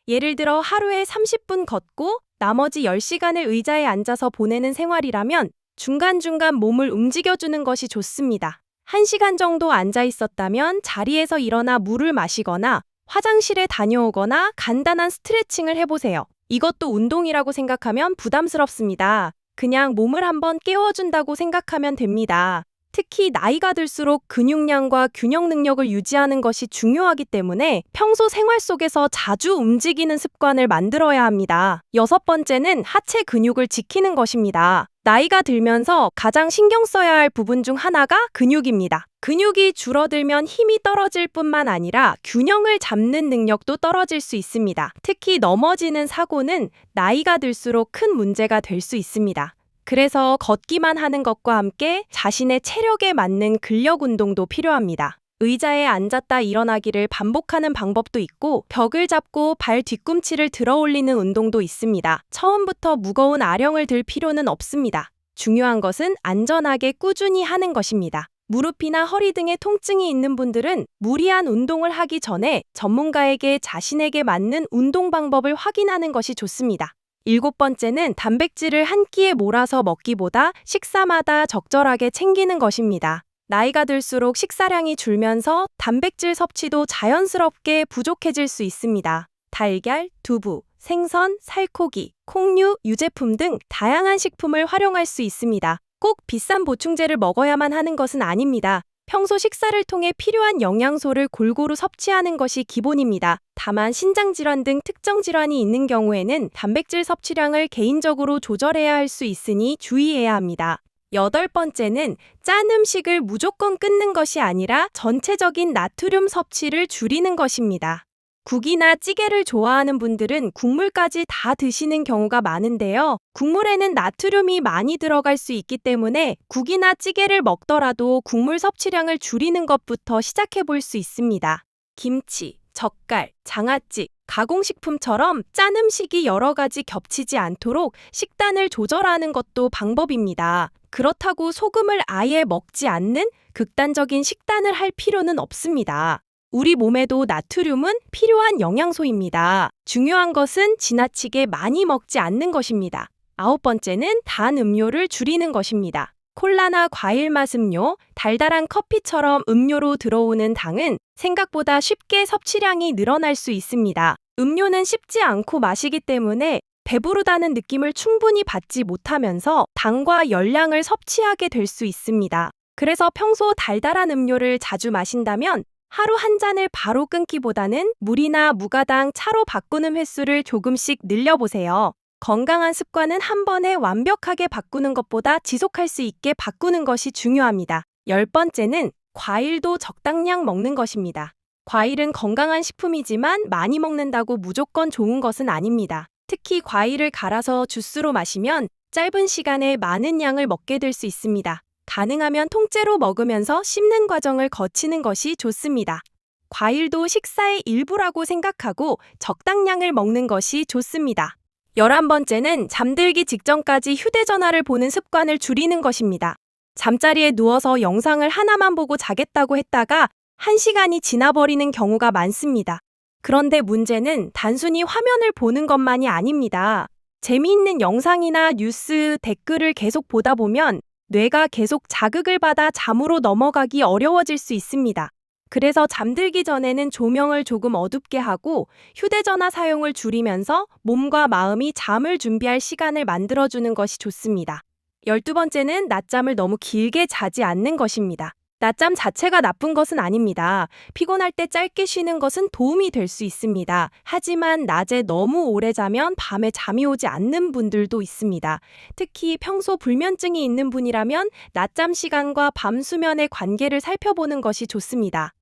예를 들어 하루에 30분 걷고 나머지 10시간을 의자에 앉아서 보내는 생활이라면 중간중간 몸을 움직여주는 것이 좋습니다. 1시간 정도 앉아 있었다면 자리에서 일어나 물을 마시거나 화장실에 다녀오거나 간단한 스트레칭을 해보세요. 이것도 운동이라고 생각하면 부담스럽습니다. 그냥 몸을 한번 깨워준다고 생각하면 됩니다. 특히 나이가 들수록 근육량과 균형 능력을 유지하는 것이 중요하기 때문에 평소 생활 속에서 자주 움직이는 습관을 만들어야 합니다. 여섯 번째는 하체 근육을 지키는 것입니다. 나이가 들면서 가장 신경 써야 할 부분 중 하나가 근육입니다. 근육이 줄어들면 힘이 떨어질 뿐만 아니라 균형을 잡는 능력도 떨어질 수 있습니다. 특히 넘어지는 사고는 나이가 들수록 큰 문제가 될 수 있습니다. 그래서 걷기만 하는 것과 함께 자신의 체력에 맞는 근력 운동도 필요합니다. 의자에 앉았다 일어나기를 반복하는 방법도 있고 벽을 잡고 발 뒤꿈치를 들어 올리는 운동도 있습니다. 처음부터 무거운 아령을 들 필요는 없습니다. 중요한 것은 안전하게 꾸준히 하는 것입니다. 무릎이나 허리 등의 통증이 있는 분들은 무리한 운동을 하기 전에 전문가에게 자신에게 맞는 운동 방법을 확인하는 것이 좋습니다. 일곱 번째는 단백질을 한 끼에 몰아서 먹기보다 식사마다 적절하게 챙기는 것입니다. 나이가 들수록 식사량이 줄면서 단백질 섭취도 자연스럽게 부족해질 수 있습니다. 달걀, 두부, 생선, 살코기, 콩류, 유제품 등 다양한 식품을 활용할 수 있습니다. 꼭 비싼 보충제를 먹어야만 하는 것은 아닙니다. 평소 식사를 통해 필요한 영양소를 골고루 섭취하는 것이 기본입니다. 다만 신장질환 등 특정 질환이 있는 경우에는 단백질 섭취량을 개인적으로 조절해야 할 수 있으니 주의해야 합니다. 여덟 번째는 짠 음식을 무조건 끊는 것이 아니라 전체적인 나트륨 섭취를 줄이는 것입니다. 국이나 찌개를 좋아하는 분들은 국물까지 다 드시는 경우가 많은데요. 국물에는 나트륨이 많이 들어갈 수 있기 때문에 국이나 찌개를 먹더라도 국물 섭취량을 줄이는 것부터 시작해 볼 수 있습니다. 김치, 젓갈, 장아찌, 가공식품처럼 짠 음식이 여러 가지 겹치지 않도록 식단을 조절하는 것도 방법입니다. 그렇다고 소금을 아예 먹지 않는 극단적인 식단을 할 필요는 없습니다. 우리 몸에도 나트륨은 필요한 영양소입니다. 중요한 것은 지나치게 많이 먹지 않는 것입니다. 아홉 번째는 단 음료를 줄이는 것입니다. 콜라나 과일 맛 음료, 달달한 커피처럼 음료로 들어오는 당은 생각보다 쉽게 섭취량이 늘어날 수 있습니다. 음료는 씹지 않고 마시기 때문에 배부르다는 느낌을 충분히 받지 못하면서 당과 열량을 섭취하게 될 수 있습니다. 그래서 평소 달달한 음료를 자주 마신다면 하루 한 잔을 바로 끊기보다는 물이나 무가당 차로 바꾸는 횟수를 조금씩 늘려보세요. 건강한 습관은 한 번에 완벽하게 바꾸는 것보다 지속할 수 있게 바꾸는 것이 중요합니다. 열 번째는 과일도 적당량 먹는 것입니다. 과일은 건강한 식품이지만 많이 먹는다고 무조건 좋은 것은 아닙니다. 특히 과일을 갈아서 주스로 마시면 짧은 시간에 많은 양을 먹게 될 수 있습니다. 가능하면 통째로 먹으면서 씹는 과정을 거치는 것이 좋습니다. 과일도 식사의 일부라고 생각하고 적당량을 먹는 것이 좋습니다. 11번째는 잠들기 직전까지 휴대전화를 보는 습관을 줄이는 것입니다. 잠자리에 누워서 영상을 하나만 보고 자겠다고 했다가 1시간이 지나버리는 경우가 많습니다. 그런데 문제는 단순히 화면을 보는 것만이 아닙니다. 재미있는 영상이나 뉴스 댓글을 계속 보다 보면 뇌가 계속 자극을 받아 잠으로 넘어가기 어려워질 수 있습니다. 그래서 잠들기 전에는 조명을 조금 어둡게 하고 휴대전화 사용을 줄이면서 몸과 마음이 잠을 준비할 시간을 만들어주는 것이 좋습니다. 12번째는 낮잠을 너무 길게 자지 않는 것입니다. 낮잠 자체가 나쁜 것은 아닙니다. 피곤할 때 짧게 쉬는 것은 도움이 될 수 있습니다. 하지만 낮에 너무 오래 자면 밤에 잠이 오지 않는 분들도 있습니다. 특히 평소 불면증이 있는 분이라면 낮잠 시간과 밤 수면의 관계를 살펴보는 것이 좋습니다.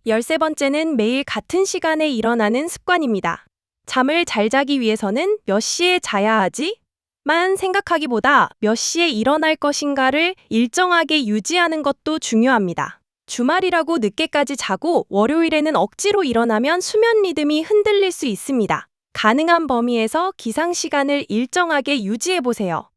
13번째는 매일 같은 시간에 일어나는 습관입니다. 잠을 잘 자기 위해서는 몇 시에 자야 하지? 만 생각하기보다 몇 시에 일어날 것인가를 일정하게 유지하는 것도 중요합니다. 주말이라고 늦게까지 자고 월요일에는 억지로 일어나면 수면 리듬이 흔들릴 수 있습니다. 가능한 범위에서 기상 시간을 일정하게 유지해보세요.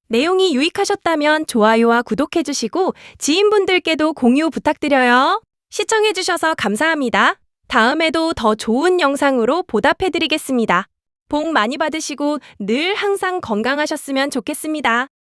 내용이 유익하셨다면 좋아요와 구독해주시고 지인분들께도 공유 부탁드려요. 시청해주셔서 감사합니다. 다음에도 더 좋은 영상으로 보답해드리겠습니다. 복 많이 받으시고 늘 항상 건강하셨으면 좋겠습니다.